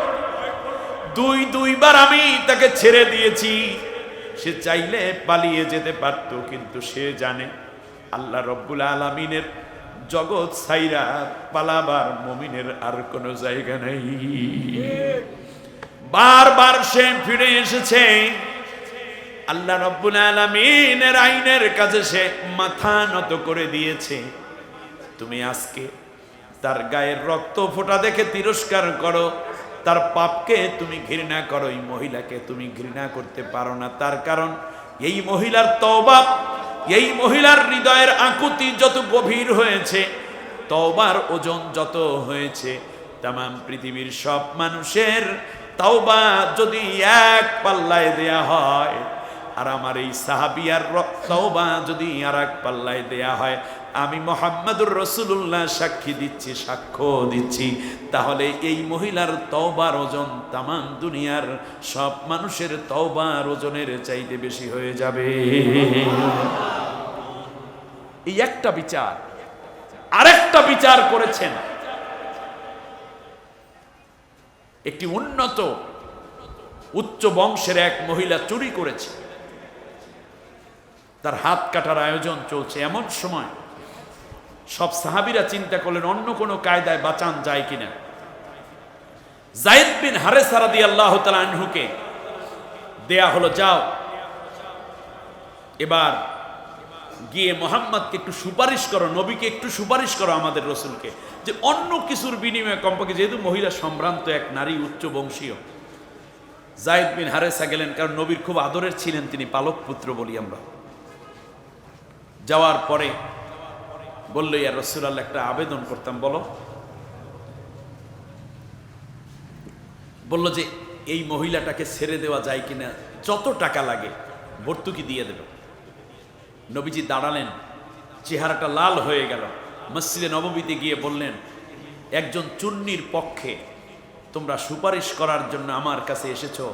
2বার আমি তাকে ছেড়ে দিয়েছি। সে চাইলে পালিয়ে যেতে পারত, কিন্তু সে জানে আল্লাহ রব্বুল আলামিনের জগৎ ছাইরা পালাবার মুমিনের আর কোনো জায়গা নেই। বারবার সে ফিরে এসেছে। আল্লাহ রব্বুল আলামিনের আইনের কাছে সে মাথা নত করে দিয়েছে। তুমি আজকে তার গায়ের রক্ত ফোঁটা দেখে তিরস্কার করো, তার পাপকে তুমি ঘৃণা করো, এই মহিলাকে তুমি ঘৃণা করতে পারো না। তার কারণ এই মহিলার তওবা, এই মহিলার হৃদয়ের আকুতি যত গভীর হয়েছে, তওবার ওজন যত হয়েছে, তামাম পৃথিবীর সব মানুষের তওবা যদি এক পাল্লায় দেয়া হয়, আর আমার এই সাহাবিয়ার তওবা যদি আর এক পাল্লায় দেয়া হয়, আমি মুহাম্মদুর রাসূলুল্লাহ সাক্ষী দিচ্ছি, সাক্ষ্য দিচ্ছি, তাহলে এই মহিলার তওবার ওজন তামাম দুনিয়ার সব মানুষের তওবার ওজনের চাইতে বেশি হয়ে যাবে। এই একটা বিচার। আরেকটা বিচার করেছেন, একটি উন্নত উচ্চ বংশের এক মহিলা চুরি করেছে, তার হাত কাটার আয়োজন চলছে। এমন সময় সব সাহাবীরা চিন্তা করলেন অন্য কোনো কায়দায় বাঁচান যায় কিনা। যায়েদ বিন হারেসা রাদিয়াল্লাহু তাআলা আনহুকে দেয়া হলো, যাও এবার গিয়ে মুহাম্মদকে একটু সুপারিশ করো, নবীকে একটু সুপারিশ করো আমাদের রাসূলকে, যে অন্য কিছুর বিনিময়ে কমপক্ষে, যেহেতু মহিলা সম্ভ্রান্ত এক নারী, উচ্চ বংশীয়। যায়েদ বিন হারেসা গেলেন, কারণ নবীর খুব আদরের ছিলেন তিনি, পালক পুত্র বলি আমরা। যাওয়ার পরে বলল, ইয়া রাসূলুল্লাহ, একটা আবেদন করতাম। বলো। বলল যে এই মহিলাটাকে ছেড়ে দেওয়া যায় কিনা, যত টাকা লাগে ভর্তুকি দিয়ে দেব। নবীজি দাঁড়ালেন, চেহারাটা লাল হয়ে গেল। মসজিদে নববীতে গিয়ে বললেন, একজন চুন্নির পক্ষে তোমরা সুপারিশ করার জন্য আমার কাছে এসেছো,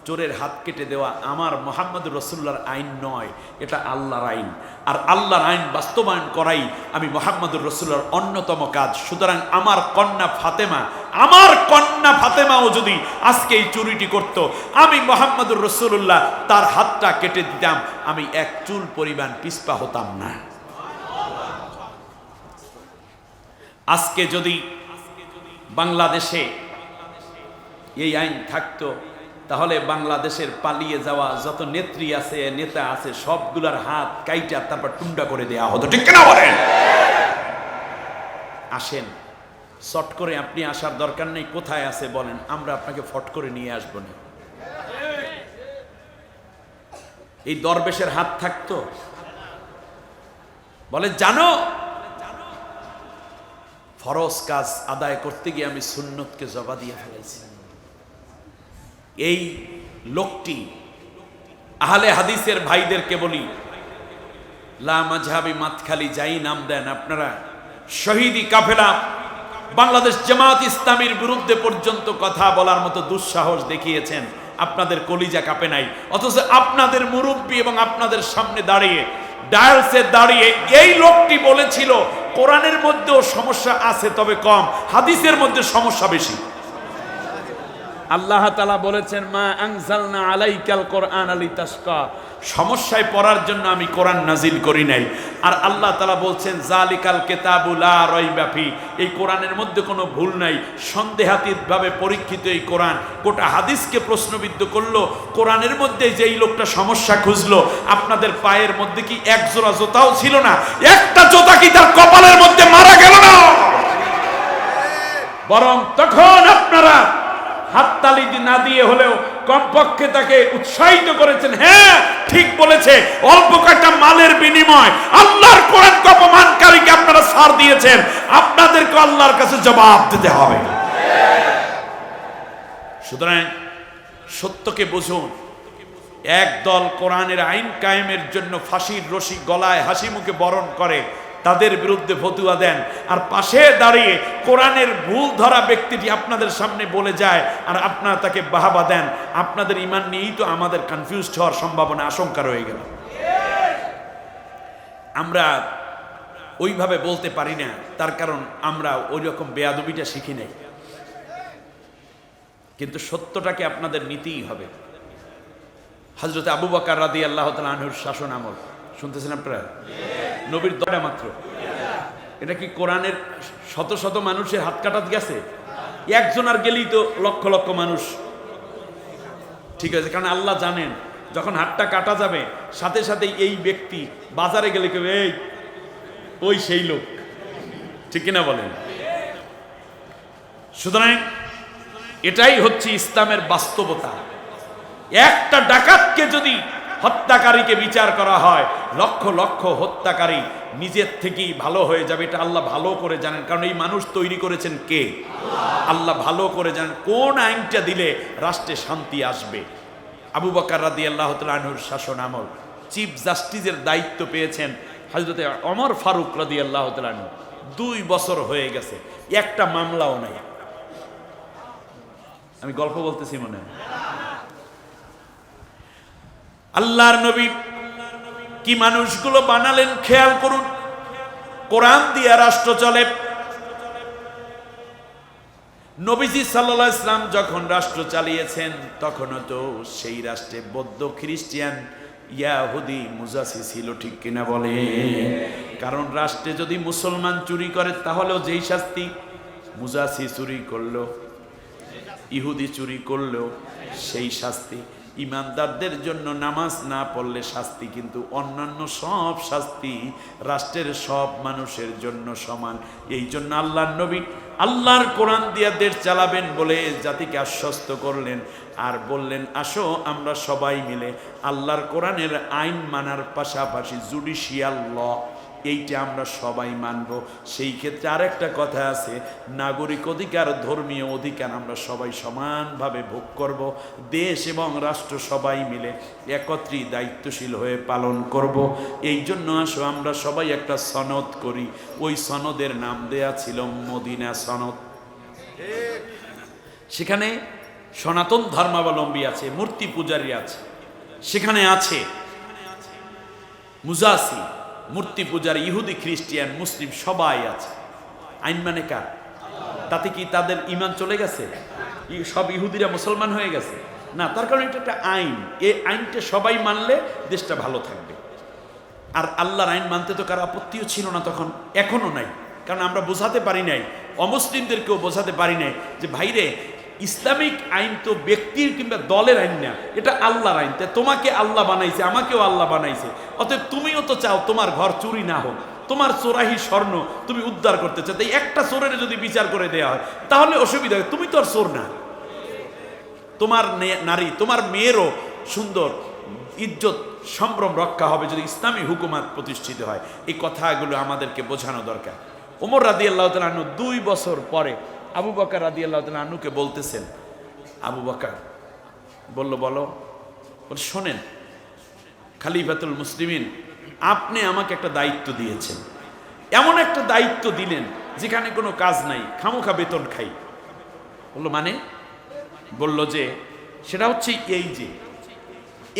চোরের হাত কেটে দেওয়া আমার মুহাম্মদুর রাসূলুল্লাহর আইন নয়, এটা আল্লাহর আইন। আর আল্লাহর আইন বাস্তবায়ন করাই আমি মুহাম্মদুর রাসূলুল্লাহর অন্যতম কাজ। সুতরাং আমার কন্যা ফাতেমাও যদি আজকে এই চুরিটি করত, আমি মুহাম্মদুর রাসূলুল্লাহ তার হাতটা কেটে দিতাম, আমি এক চুল পরিমাণ পিছপা হতাম না। আজকে যদি বাংলাদেশে এই আইন থাকতো, তাহলে বাংলাদেশের পালিয়ে যাওয়া যত নেত্রী আছে, নেতা আছে, সবগুলার হাত কাইটা তারপর টুন্ডা করে দেওয়া হতো। ঠিক কিনা বলেন? আসেন, শর্ট করে আপনি আসার দরকার নেই, কোথায় আছে বলেন, আমরা আপনাকে ফট করে নিয়ে আসবো না। এই দরবেশের হাত থাকতো, বলে জানো ফরজ কাজ আদায় করতে গিয়ে আমি সুন্নতকে জবা দিয়ে ফেলেছি। এই লোকটি আহলে হাদিসের ভাইদেরকে বলি, লা মাযহাবি মাতখালি যাই নাম দেন আপনারা, শহীদি কাফেলা বাংলাদেশ জামাত ইসলামীর বিরুদ্ধে পর্যন্ত কথা বলার মতো দুঃসাহস দেখিয়েছেন, আপনাদের কলিজা কাঁপে নাই। অথচ আপনাদের মুরব্বী এবং আপনাদের সামনে দাঁড়িয়ে ডায়ালসে দাঁড়িয়ে এই লোকটি বলেছিল কোরআনের মধ্যেও সমস্যা আছে, তবে কম, হাদিসের মধ্যে সমস্যা বেশি। আল্লাহ তাআলা বলেছেন মা আনজালনা আলাইকাল কোরআন লিতাশকা, সমস্যায় পড়ার জন্য আমি কোরআন নাজিল করি নাই। আর আল্লাহ তাআলা বলছেন জালিকাল কিতাবু লা রাইবা ফি, এই কোরআনের মধ্যে কোনো ভুল নাই। সন্দেহাতীতভাবে পরীক্ষিত এই কোরআন গোটা হাদিসকে প্রশ্নবিদ্ধ করলো। কোরআনের মধ্যে যেই লোকটা সমস্যা খুঁজলো, আপনাদের পায়ের মধ্যে কি এক জোড়া জুতাও ছিল না? একটা জুতা কি তার কপালের মধ্যে মারা গেল না? বরং তখন আপনারা হাততালি না দিয়ে হলেও কমপক্ষে তাকে উৎসাহিত করেছেন, হ্যাঁ ঠিক বলেছে, অল্প কয়েকটা মালের বিনিময় আল্লাহর কোরআনকে অপমানকারীকে আপনারা ছাড় দিয়েছেন, আপনাদেরকে আল্লাহর কাছে জবাব দিতে হবে। সুতরাং সত্যকে বুঝুন। একদল কোরআনের আইন কায়েমের জন্য ফাঁসির রশি গলায় হাসি মুখে বরণ করে, তাদের বিরুদ্ধে ফতুয়া দেন, আর পাশে দাঁড়িয়ে কোরআনের ভুল ধরা ব্যক্তিটি আপনাদের সামনে বলে যায় আর আপনারা তাকে বাহাবা দেন। আপনাদের ঈমান নিয়েই তো আমাদের কনফিউজড হওয়ার সম্ভাবনা, আশঙ্কা রয়ে গেল। আমরা ওইভাবে বলতে পারি না, তার কারণ আমরা ওই রকম বেয়াদবিটা শিখি নাই। কিন্তু সত্যটাকে আপনাদের নিতেই হবে। হযরত আবু বকর রাদিয়াল্লাহু তাআলা আনহুর শাসন আমল শুনতেছেন আপনারা? নবীর দয়া মাত্র, এটা কি কোরআনের শত শত মানুষের হাত কাটা গেছে? একজন আর গেলেই তো লক্ষ লক্ষ মানুষ। ঠিক আছে, কারণ আল্লাহ জানেন যখন হাতটা কাটা যাবে সাথে সাথেই এই ব্যক্তি বাজারে গেলে কেউ এই ওই সেই লোক, ঠিক কিনা বলেন? সুতরাং এটাই হচ্ছে ইসলামের বাস্তবতা। একটা ডাকাতকে যদি হত্যাকারীকে বিচার করা হয়, লক্ষ লক্ষ হত্যাকারী নিজের থেকেই ভালো হয়ে যাবে, এটা আল্লাহ ভালো করে জানেন। কারণ এই মানুষ তৈরি করেছেন কে? আল্লাহ ভালো করে জানেন কোন আইনটা দিলে রাষ্ট্রে শান্তি আসবে। আবু বকর রাদিয়াল্লাহু তাআলা আনহুর শাসন আমল চিফ জাস্টিসের দায়িত্ব পেয়েছেন হযরত ওমর ফারুক রাদিয়াল্লাহু তাআলা আনহু। 2 বছর হয়ে গেছে, একটা মামলাও নাই। আমি গল্প বলতেছি মনে হয়? আল্লাহর নবী কি মানুষগুলো বানালেন খেয়াল করুন। কোরআন দিয়ে রাষ্ট্র চলে। নবীজি সাল্লাল্লাহু আলাইহি ওয়াসাল্লাম যখন রাষ্ট্র চালিয়েছেন তখনও তো সেই রাষ্ট্রে বৌদ্ধ, খ্রিস্টান, ইয়াহুদি, মুজাসি ছিল, ঠিক কিনা বলে? কারণ রাষ্ট্রে যদি মুসলমান চুরি করে তাহলেও যেই শাস্তি, মুজাসি চুরি করলো, ইহুদি চুরি করলেও সেই শাস্তি। ইমানদারদের জন্য নামাজ না পড়লে শাস্তি, কিন্তু অন্যান্য সব শাস্তি রাষ্ট্রের সব মানুষের জন্য সমান। এই জন্য আল্লাহর নবী আল্লাহর কোরআন দিয়ে দেশ চালাবেন বলে জাতিকে আশ্বস্ত করলেন, আর বললেন আসো আমরা সবাই মিলে আল্লাহর কোরআনের আইন মানার পাশাপাশি জুডিশিয়াল ল এইটা আমরা সবাই মানব। সেই ক্ষেত্রে আরেকটা কথা আছে, নাগরিক অধিকার, ধর্মীয় অধিকার আমরা সবাই সমানভাবে ভোগ করব। দেশ এবং রাষ্ট্র সবাই মিলে একত্রই দায়িত্বশীল হয়ে পালন করব। এই জন্য আসো আমরা সবাই একটা সনদ করি। ওই সনদের নাম দেয়া ছিল মদিনা সনদ। সেখানে সনাতন ধর্মাবলম্বী আছে, মূর্তি পূজারী আছে, সেখানে আছে মুজাসি, মূর্তি পূজারী, ইহুদি, খ্রিস্টিয়ান, মুসলিম সবাই আছে। আইন মানে কার? তাতে কি তাদের ঈমান চলে গেছে? সব ইহুদিরা মুসলমান হয়ে গেছে? না, তার কারণ এটা একটা আইন। এই আইনটা সবাই মানলে দেশটা ভালো থাকবে। আর আল্লাহর আইন মানতে তো কারো আপত্তিও ছিল না তখন, এখনো নাই। কারণ আমরা বোঝাতে পারি নাই, অমুসলিমদেরকেও বোঝাতে পারি নাই যে ভাইরে ইসলামিক আইন তো ব্যক্তির কিংবা দলের আইন না, এটা আল্লাহর আইন। তাই তোমাকে আল্লাহ বানাইছে, আমাকেও আল্লাহ বানাইছে, অতএব তুমিও তো চাও তোমার ঘর চুরি না হোক, তোমার চোরাহি স্বর্ণ তুমি উদ্ধার করতে চাও। তাই একটা চোরের যদি বিচার করে দেওয়া হয় তাহলে অসুবিধা হয়, তুমি তো আর চোর না। তোমার নারী, তোমার মেয়েরও সুন্দর ইজ্জত সম্ভ্রম রক্ষা হবে যদি ইসলামী হুকুমাত প্রতিষ্ঠিত হয়। এই কথাগুলো আমাদেরকে বোঝানো দরকার। ওমর রাদিয়াল্লাহু তাআলা আনহু 2 বছর পরে আবু বকর রাদিয়াল্লাহু তাআলা আনহুকে বলতেছেন, আবু বকর বলল, বলো। বল, শোনেন খলিফাতুল মুসলিমিন, আপনি আমাকে একটা দায়িত্ব দিয়েছেন, এমন একটা দায়িত্ব দিলেন যেখানে কোনো কাজ নাই, খামোখা বেতন খাই। বললো মানে? বলল যে সেটা হচ্ছে এই যে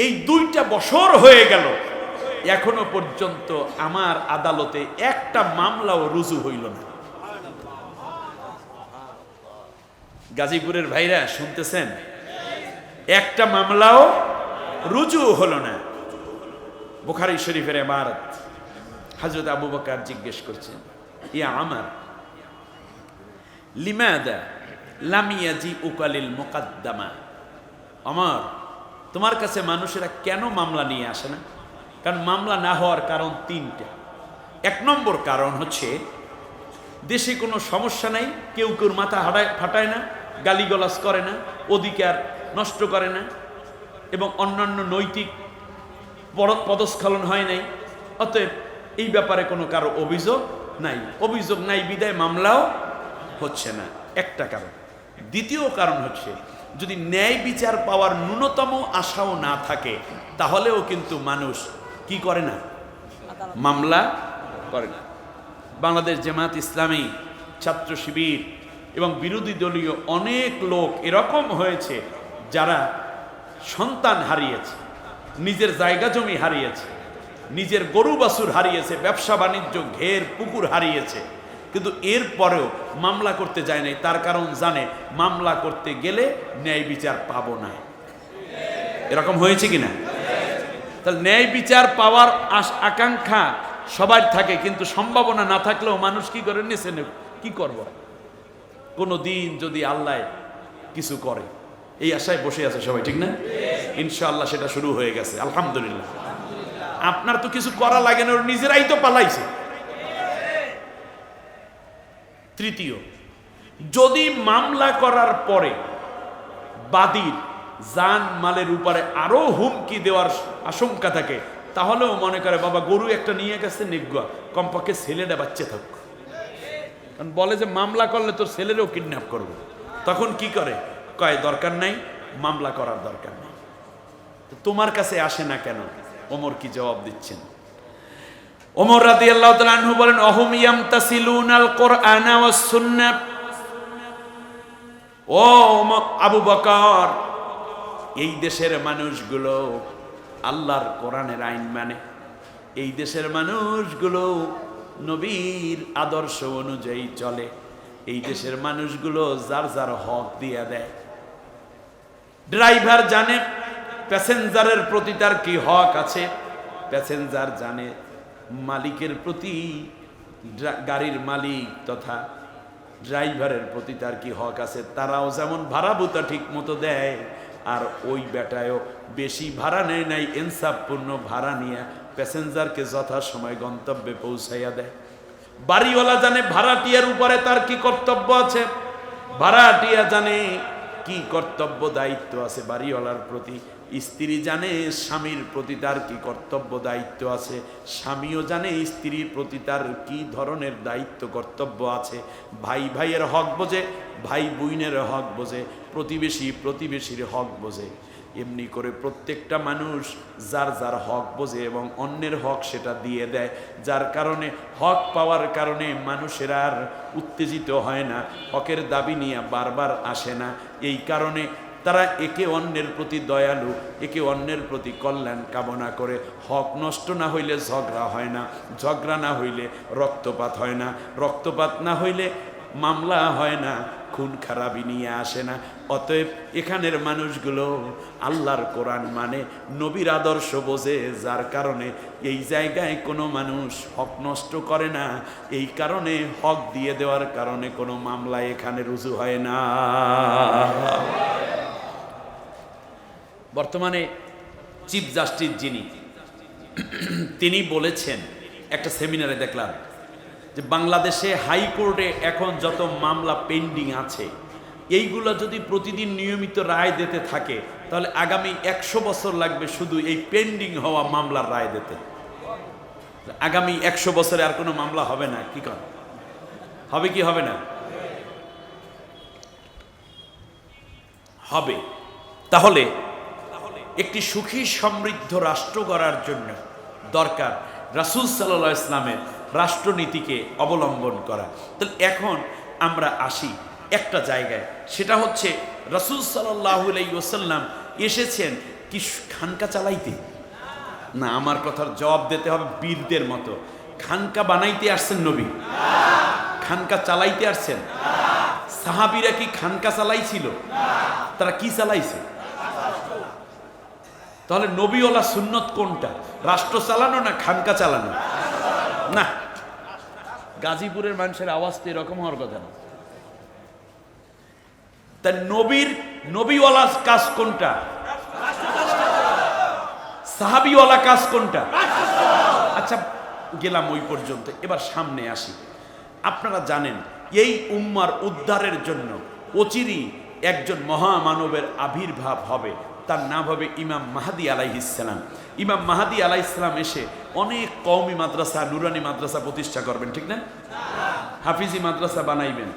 এই 2টা বছর হয়ে গেল, এখনো পর্যন্ত আমার আদালতে একটা মামলাও রুজু হইল না। গাজীপুরের ভাইরা শুনতেছেন? একটা মামলাও রুজু হলো না। বুখারী শরীফের ইবারত। হযরত আবু বকর জিজ্ঞেস করছেন, ইয়া আমার লিমাদা লাম ইয়াজিউকা লিল মুকদ্দমা। আমার, তোমার কাছে মানুষেরা কেন মামলা নিয়ে আসে না? কারণ মামলা না হওয়ার কারণ 3টা। 1 নম্বর কারণ হচ্ছে দেশে কোনো সমস্যা নাই, কেউ কেউ মাথা ফাটায় না, গালিগালাজ করে না, অধিকার নষ্ট করে না, এবং অন্যান্য নৈতিক পদস্খলন হয় নাই, অতএব এই ব্যাপারে কোনো কারো অভিযোগ নাই। অভিযোগ নাই বিদায় মামলাও হচ্ছে না, একটা কারণ। দ্বিতীয় কারণ হচ্ছে যদি ন্যায় বিচার পাওয়ার ন্যূনতম আশাও না থাকে তাহলেও কিন্তু মানুষ কি করে না? মামলা করে না। বাংলাদেশ জামাত ইসলামী, ছাত্র শিবির এবং বিরোধী দলীয় অনেক লোক এরকম হয়েছে যারা সন্তান হারিয়েছে, নিজের জায়গা জমি হারিয়েছে, নিজের গরু বাছুর হারিয়েছে, ব্যবসা বাণিজ্য ঘের পুকুর হারিয়েছে, কিন্তু এরপরেও মামলা করতে যায় নাই। তার কারণ জানে মামলা করতে গেলে ন্যায় বিচার পাবো না। এরকম হয়েছে কিনা? তাহলে ন্যায় বিচার পাওয়ার আকাঙ্ক্ষা সবার থাকে, কিন্তু সম্ভাবনা না থাকলেও মানুষ কি করে নেছে নেব, কি করব? কোনো দিন যদি আল্লাহ কিছু করে এই আশায় বসে আছে সবাই, ঠিক না? ইনশাআল্লাহ সেটা শুরু হয়ে গেছে, আলহামদুলিল্লাহ। আপনার তো কিছু করা লাগে না, ওর নিজেরাই তো পালাইছে। তৃতীয়, যদি মামলা করার পরে বাদীর জান মালের উপরে আরো হুমকি দেওয়ার আশঙ্কা থাকে তাহলেও মনে করে বাবা গরু একটা নিয়ে গেছে নিগ্গা, কমপক্ষে ছেলেটা বাচ্চা থাক। কারণ বলে যে মামলা করলে তোর ছেলেরও কিডন্যাপ করবে। তখন কি করে? কয় দরকার নাই, মামলা করার দরকার নেই। তোমার কাছে আসে না কেন? ওমর কি জবাব দিচ্ছেন? ওমর রাদিয়াল্লাহু তাআলা আনহু বলেন, অহুম ইয়ামতাসিলুনাল কুরআনা ওয়াস সুন্নাহ। ও আবু বকর, এই দেশের মানুষগুলো আল্লাহর কোরআনের আইন মানে, এই দেশের মানুষগুলো নবীর আদর্শ অনুযায়ী চলে, এই দেশের মানুষগুলো যার যার হক দিয়ে দেয়। ড্রাইভার জানে প্যাসেঞ্জারের প্রতি তার কি হক আছে, প্যাসেঞ্জার জানে মালিকের প্রতি, গাড়ির মালিক তথা ড্রাইভারের প্রতি তার কি হক আছে। তারাও যেমন ভাড়া ভুতা ঠিক মতো দেয়, আর ওই বেটায়ও বেশি ভাড়া নেয় নাই, ইনসাফপূর্ণ ভাড়া নিয়ে প্যাসেঞ্জারকে যথাসময় গন্তব্যে পৌঁছাইয়া দেয়। বাড়িওয়ালা জানে ভাড়াটিয়ার উপরে তার কি কর্তব্য আছে, ভাড়াটিয়া জানে কি কর্তব্য দায়িত্ব আছে বাড়িওয়ালার প্রতি, স্ত্রী জানে স্বামীর প্রতি তার কি কর্তব্য দায়িত্ব আছে, স্বামীও জানে স্ত্রীর প্রতি তার কি ধরনের দায়িত্ব কর্তব্য আছে। ভাই ভাইয়ের হক বোঝে, ভাই বোনের হক বোঝে, প্রতিবেশী প্রতিবেশীর হক বোঝে। এমনি করে প্রত্যেকটা মানুষ যার যার হক বোঝে এবং অন্যের হক সেটা দিয়ে দেয়, যার কারণে হক পাওয়ার কারণে মানুষের আর উত্তেজিত হয় না, হকের দাবি নিয়ে বারবার আসে না। এই কারণে তারা একে অন্যের প্রতি দয়ালু, একে অন্যের প্রতি কল্যাণ কামনা করে। হক নষ্ট না হইলে ঝগড়া হয় না, ঝগড়া না হইলে রক্তপাত হয় না, রক্তপাত না হইলে মামলা হয় না, খুন খারাপি নিয়ে আসে না। অতএব এখানের মানুষগুলো আল্লাহর কোরআন মানে, নবীর আদর্শ বোঝে, যার কারণে এই জায়গায় কোনো মানুষ হক নষ্ট করে না। এই কারণে হক দিয়ে দেওয়ার কারণে কোনো মামলা এখানে রুজু হয় না। বর্তমানে চিফ জাস্টিস যিনি, তিনি বলেছেন, একটা সেমিনারে দেখলাম যে বাংলাদেশে হাইকোর্টে এখন যত মামলা পেন্ডিং আছে, এইগুলো যদি প্রতিদিন নিয়মিত রায় দিতে থাকে, তাহলে আগামী 100 বছর লাগবে শুধু এই পেন্ডিং হওয়া মামলার রায় দিতে। আগামী 100 বছরে আর কোনো মামলা হবে না। কি কর হবে, কি হবে না? হবে। তাহলে একটি সুখী সমৃদ্ধ রাষ্ট্র গড়ার জন্য দরকার রাসূল সাল্লাল্লাহু আলাইহি ইসলামের রাষ্ট্রনীতিকে অবলম্বন করা। তাহলে এখন আমরা আসি একটা জায়গায়, সেটা হচ্ছে রাসূল সাল্লাল্লাহু আলাইহি ওয়াসাল্লাম এসেছেন কি খানকা চালাইতে? না, আমার কথার জবাব দিতে হবে বীরদের মতো। খানকা বানাইতে আসছেন নবী? খানকা চালাইতে আসছেন? সাহাবীরা কি খানকা চালাইছিল? তারা কি চালাইছে? তাহলে নবীওয়ালা সুন্নত কোনটা? রাষ্ট্র চালানো না খানকা চালানো? না, গাজীপুরের মানুষের আওয়াজ তো এরকম হওয়ার কথা না। তা নবীওয়ালা কাজ কোনটা? সাহাবীওয়ালা কাজ কোনটা? আচ্ছা, গেলাম ওই পর্যন্ত। এবার সামনে আসি। আপনারা জানেন এই উম্মার উদ্ধারের জন্য অচিরেই একজন মহামানবের আবির্ভাব হবে, তার নাম হবে ইমাম মাহদী আলাইহিস সালাম। ইমাম মাহদী আলাইহিস সালাম এসে অনেক কওমি মাদ্রাসা, নুরানি মাদ্রাসা প্রতিষ্ঠা করবেন, ঠিক না? হাফিজি মাদ্রাসা বানাইবেন,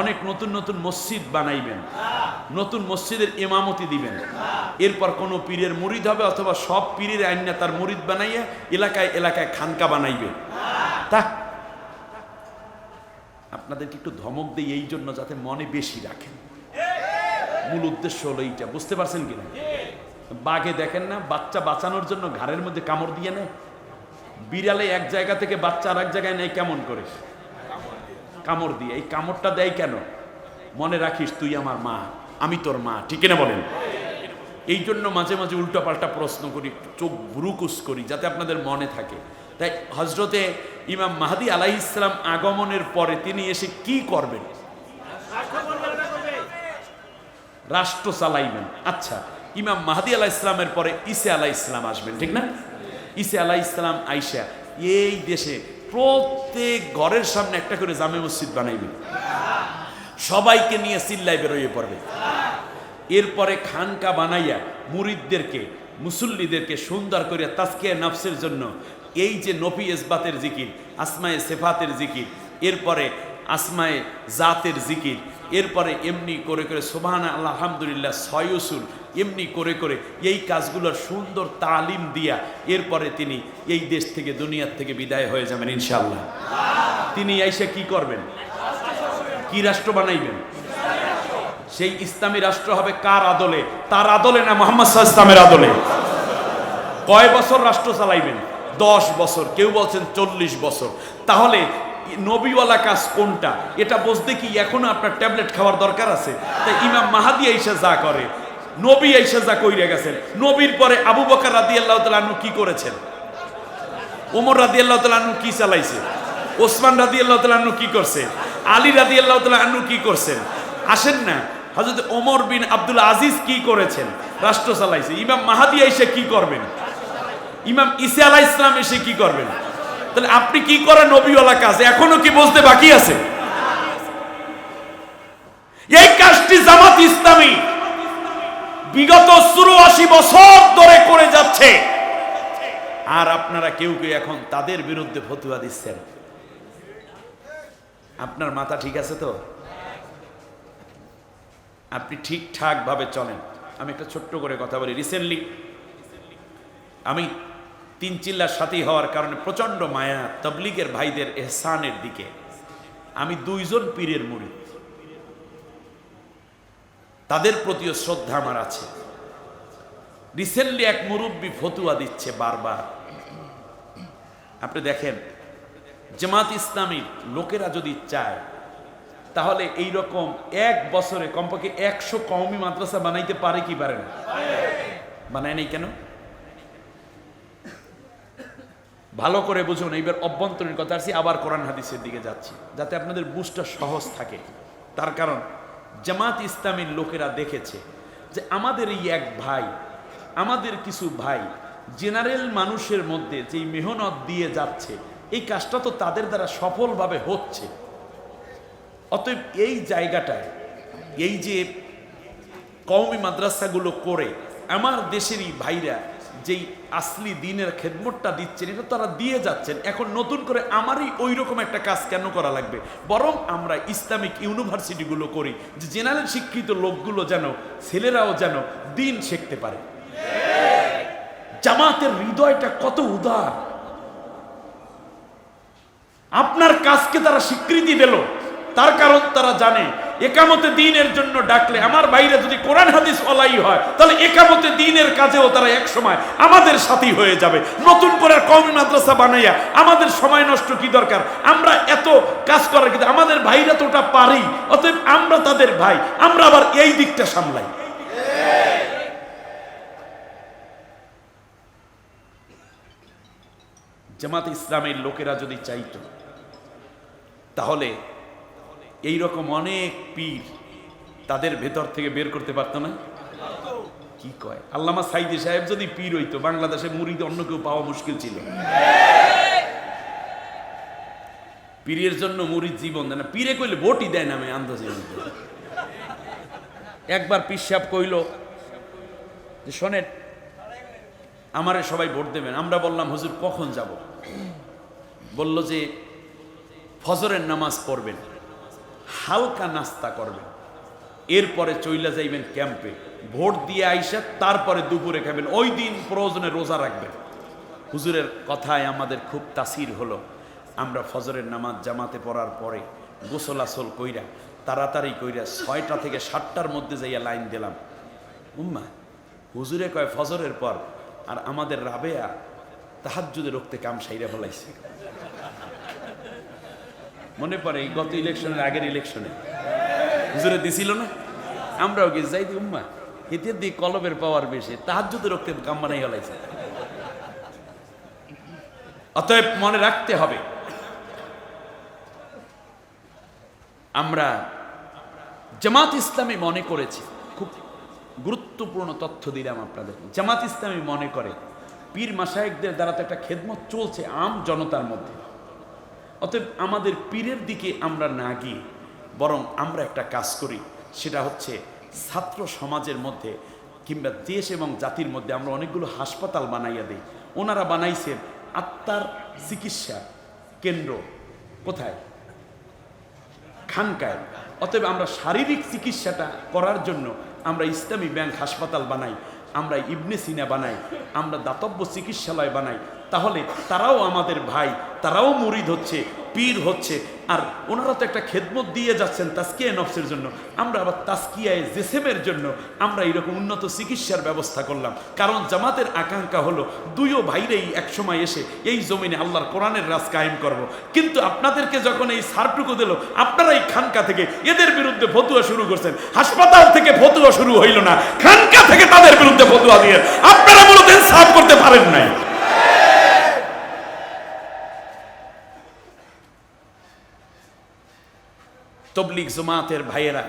অনেক নতুন নতুন মসজিদ বানাইবেন, নতুন মসজিদের ইমামতি দিবেন। এরপর কোনো পীরের মুরিদ হবে, অথবা সব পীরের আইনা তার মুরিদ বানাইয়া এলাকায় এলাকায় খানকা বানাইবে। তা আপনাদেরকে একটু ধমক দিই এই জন্য, যাতে মনে বেশি রাখেন। মূল উদ্দেশ্য হলো এইটা, বুঝতে পারছেন কিনা? বাঘে দেখেন না, বাচ্চা বাঁচানোর জন্য ঘাড়ের মধ্যে কামড় দিয়ে নেয়। বিড়ালে এক জায়গা থেকে বাচ্চা আর এক জায়গায় নেয় কেমন করে? কামড় দিয়ে। এই কামড়টা দেয় কেন? মনে রাখিস তুই আমার মা, আমি তোর মা, ঠিক না বলেন? এই জন্য মাঝে মাঝে উল্টাপাল্টা প্রশ্ন করি, চোখ ভ্রুকুচ করি, যাতে আপনাদের মনে থাকে। তাই হজরতে ইমাম মাহদী আলাইহিস সালাম আগমনের পরে তিনি এসে কি করবেন? রাষ্ট্র চালাইবেন। আচ্ছা, ইমাম মাহদী আলাইহিস সালামের পরে ঈসা আলাইহিস সালাম আসবেন, ঠিক না? ঈসা আলাইহিস সালাম আইসা এই দেশে প্রত্যেক ঘরের সামনে একটা করে জামে মসজিদ বানাইবেন, সবাইকে নিয়ে চিল্লায় বেরোয় পড়বে। এরপরে খানকা বানাইয়া মুরিদদেরকে, মুসল্লিদেরকে সুন্দর করে তাজকিয়া নফসের জন্য এই যে নফি ইসবাতের জিকির, আসমায়ে সিফাতের জিকির, এরপরে আসমায়ে জাতের জিকির, এরপরে এমনি করে করে সুবহানাল্লাহ আলহামদুলিল্লাহ 6 উসুল, এমনি করে করে এই কাজগুলোর সুন্দর তালিম দিয়া এরপরে তিনি এই দেশ থেকে, দুনিয়ার থেকে বিদায় হয়ে যাবেন ইনশাআল্লাহ। তিনি আইসা কি করবেন? কি রাষ্ট্র বানাইবেন? সেই ইসলামী রাষ্ট্র হবে কার আদলে? তার আদলে না মুহাম্মদ সাল্লাল্লাহু আলাইহি ওয়াসাল্লামের আদলে? কয় বছর রাষ্ট্র চালাইবেন? 10 বছর, কেউ বলছেন 40 বছর। তাহলে নবীওয়ালা কাজ কোনটা? এটা বুঝতে কি এখনো আপনার ট্যাবলেট খাওয়ার দরকার আছে? তাই ইমাম মাহদী আইসা যা করে, নবী আইসা যা কইরা গেছেন, নবীর পরে আবু বকর রাদিয়াল্লাহু তাআলা আনহু কি করেছেন? ওমর রাদিয়াল্লাহু তাআলা আনহু কি চালাইছে? ওসমান রাদিয়াল্লাহু তাআলা আনহু কি করছে? আলী রাদিয়াল্লাহু তাআলা আনহু কি করছেন? আসেন না, হযরত ওমর বিন আব্দুল আজিজ কি করেছেন? রাষ্ট্র চালাইছে। ইমাম মাহদী এসে কি করবেন? ইমাম ঈসা আলাইহিস সালাম এসে কি করবেন? তাহলে আপনি কি করেন নবীওয়ালা কাজ? এখনো কি বুঝতে বাকি আছে? এই কাজটি জামাত ইসলামী বিগত 84 বছর ধরে করে যাচ্ছে, আর আপনারা কেউ কেউ এখন তাদের বিরুদ্ধে ফতোয়া দিচ্ছেন। আপনার মাথা ঠিক আছে তো? আপনি ঠিকঠাক ভাবে চলেন। আমি একটা ছোট্ট করে কথা বলি। রিসেন্টলি আমি তিন চিল্লার সাথী হওয়ার কারণে প্রচন্ড মায়া তাবলীগের ভাইদের এহসানের দিকে। আমি 2 জন পীরের মুরিদ, তাদের প্রতিও শ্রদ্ধা আমার আছে। রিসেন্টলি এক মুরব্বী ফতুয়া দিচ্ছে বারবার। আপনি দেখেন, জামাত ইসলামীর লোকেরা যদি চায় তাহলে এই রকম এক বছরে কমপক্ষে 100 কওমি মাদ্রাসা বানাইতে পারে কি পারে না? বানায় নাই কেন? ভালো করে বুঝুন। এইবার অভ্যন্তরীণ কথা আসছি, আবার কোরআন হাদিসের দিকে যাচ্ছি যাতে আপনাদের বুঝটা সহজ থাকে। তার কারণ জামাত ইসলামীর লোকেরা দেখেছে যে আমাদের এই এক ভাই, আমাদের কিছু ভাই জেনারেল মানুষের মধ্যে যেই মেহনত দিয়ে যাচ্ছে, এই কাজটা তো তাদের দ্বারা সফলভাবে হচ্ছে। অতএব এই জায়গাটায় এই যে কওমি মাদ্রাসাগুলো করে আমার দেশেরই ভাইরা যেই আসলি দিনের খেদমতটা দিচ্ছেন, এটা তারা দিয়ে যাচ্ছেন। এখন নতুন করে আমারই ওই রকম একটা কাজ কেন করা লাগবে? বরং আমরা ইসলামিক ইউনিভার্সিটিগুলো করি, যে জেনারেল শিক্ষিত লোকগুলো যেন, ছেলেরাও যেন দিন শিখতে পারে। জামাতের হৃদয়টা কত উদার! আপনার কাজকে তারা স্বীকৃতি দিল, তার কারণ তারা জানে একামতে দ্বীনের জন্য ডাকলে আমার ভাইরা যদি কোরআন হাদিস ওয়ালাই হয়, তাহলে একামতে দ্বীনের কাজেও তারা এক সময় আমাদের সাথী হয়ে যাবে। নতুন করে কওমি মাদ্রাসা বানাইয়া আমাদের সময় নষ্ট কি দরকার? আমরা এত কাজ করার, কিন্তু আমাদের ভাইরা তো ওটা পারি। অতএব আমরা তাদের ভাই, আমরা আবার এই দিকটা সামলাই। জামাত ইসলামের লোকেরা যদি চাইতো তাহলে এই রকম অনেক পীর তাদের ভেতর থেকে বের করতে পারতো না? কি কয়? আল্লামা সাইদি সাহেব যদি পীর হইতো, বাংলাদেশে মুরিদ অন্য কেউ পাওয়া মুশকিল ছিল। পীরের জন্য মুরিদ জীবন দেয় না। পীরে কইলে ভোটই দেয় না। আমি আন্দাজে একবার পীর সাহেব কইল যে শোনেন, আমারে সবাই ভোট দেবেন। আমরা বললাম হুজুর কখন যাব? বলল যে ফজরের নামাজ পড়বেন, হালকা নাস্তা করবেন, এরপরে চইলা যাইবেন ক্যাম্পে, ভোট দিয়ে আইসা তারপরে দুপুরে খাবেন, ওই দিন প্রয়োজনে রোজা রাখবেন। হুজুরের কথায় আমাদের খুব তাসির হলো। আমরা ফজরের নামাজ জামাতে পড়ার পরে গোসল আসল কইরা তাড়াতাড়ি কইরা 6টা থেকে 7টার মধ্যে যাইয়া লাইন দিলাম। উম্মা হুজুরে কয় ফজরের পর, আর আমাদের রাবেয়া তাহাজ্জুদে রক্তে কাম সাইরা ফলাইছে। মনে পড়ে এই গত ইলেকশনের আগের ইলেকশনে হুজুরে দিছিল না, আমরাও গিয়ে যাই দি উম্মা এদের দিয়ে কলবের পাওয়ার বেশি, তাহাজ্জুদে রক্তে কাম বানাই ফলাইছে। অতএব মনে রাখতে হবে, আমরা জামাত ইসলামী মনে করেছি, খুব গুরুত্বপূর্ণ তথ্য দিলাম আপনাদের। জামাত ইসলামী মনে করে পীর মাশায়েখদের দ্বারা তো একটা খেদমত চলছে আম জনতার মধ্যে। অতএব আমাদের পীরের দিকে আমরা না গিয়ে বরং আমরা একটা কাজ করি, সেটা হচ্ছে ছাত্র সমাজের মধ্যে কিংবা দেশ এবং জাতির মধ্যে আমরা অনেকগুলো হাসপাতাল বানাইয়া দিই। ওনারা বানাইছেন আত্মার চিকিৎসা কেন্দ্র। কোথায়? খানকায়। অতএব আমরা শারীরিক চিকিৎসাটা করার জন্য আমরা ইসলামী ব্যাংক হাসপাতাল বানাই, আমরা ইবনে সিনা বানাই, আমরা দাতব্য চিকিৎসালয় বানাই। তাহলে তারাও আমাদের ভাই, তারাও মুরিদ হচ্ছে, পীর হচ্ছে, আর ওনারা তো একটা খেদমত দিয়ে যাচ্ছেন তাজকিয়া নফসের জন্য। আমরা আবার তাজকিয়ায়ে জেসেমের জন্য আমরা এরকম উন্নত চিকিৎসার ব্যবস্থা করলাম। কারণ জামাতের আকাঙ্ক্ষা হলো দুইও ভাইরেই একসময় এসে এই জমিনে আল্লাহর কোরআনের রাজ কায়েম করব। কিন্তু আপনাদেরকে যখন এই সারটুকু দিল, আপনারা এই খানকা থেকে এদের বিরুদ্ধে ফতুয়া শুরু করছেন। হাসপাতাল থেকে ফতুয়া শুরু হইল না, খানকা থেকে তাদের বিরুদ্ধে ফতুয়া দিয়ে আপনারা মূলত ইনসাফ করতে পারেন নাই। তবলিগ জামাতের ভাইয়েরা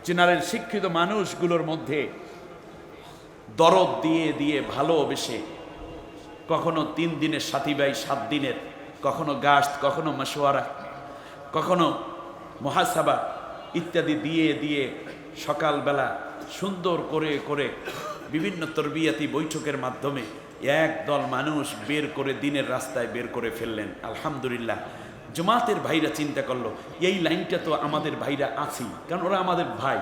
জেনারেল শিক্ষিত মানুষগুলোর মধ্যে দরদ দিয়ে দিয়ে ভালোবেসে, কখনো 3 দিনের সাথী ভাই 7 দিনের, কখনো গাস্ত, কখনো মাশওয়ারা, কখনো মুহাসাবা ইত্যাদি দিয়ে দিয়ে সকালবেলা সুন্দর করে করে বিভিন্ন তরবিয়াতি বৈঠকের মাধ্যমে একদল মানুষ বের করে দিনের রাস্তায় বের করে ফেললেন। আলহামদুলিল্লাহ, জামাতের ভাইরা চিন্তা করলো এই লাইনটা তো আমাদের ভাইরা আছেই, কারণ ওরা আমাদের ভাই,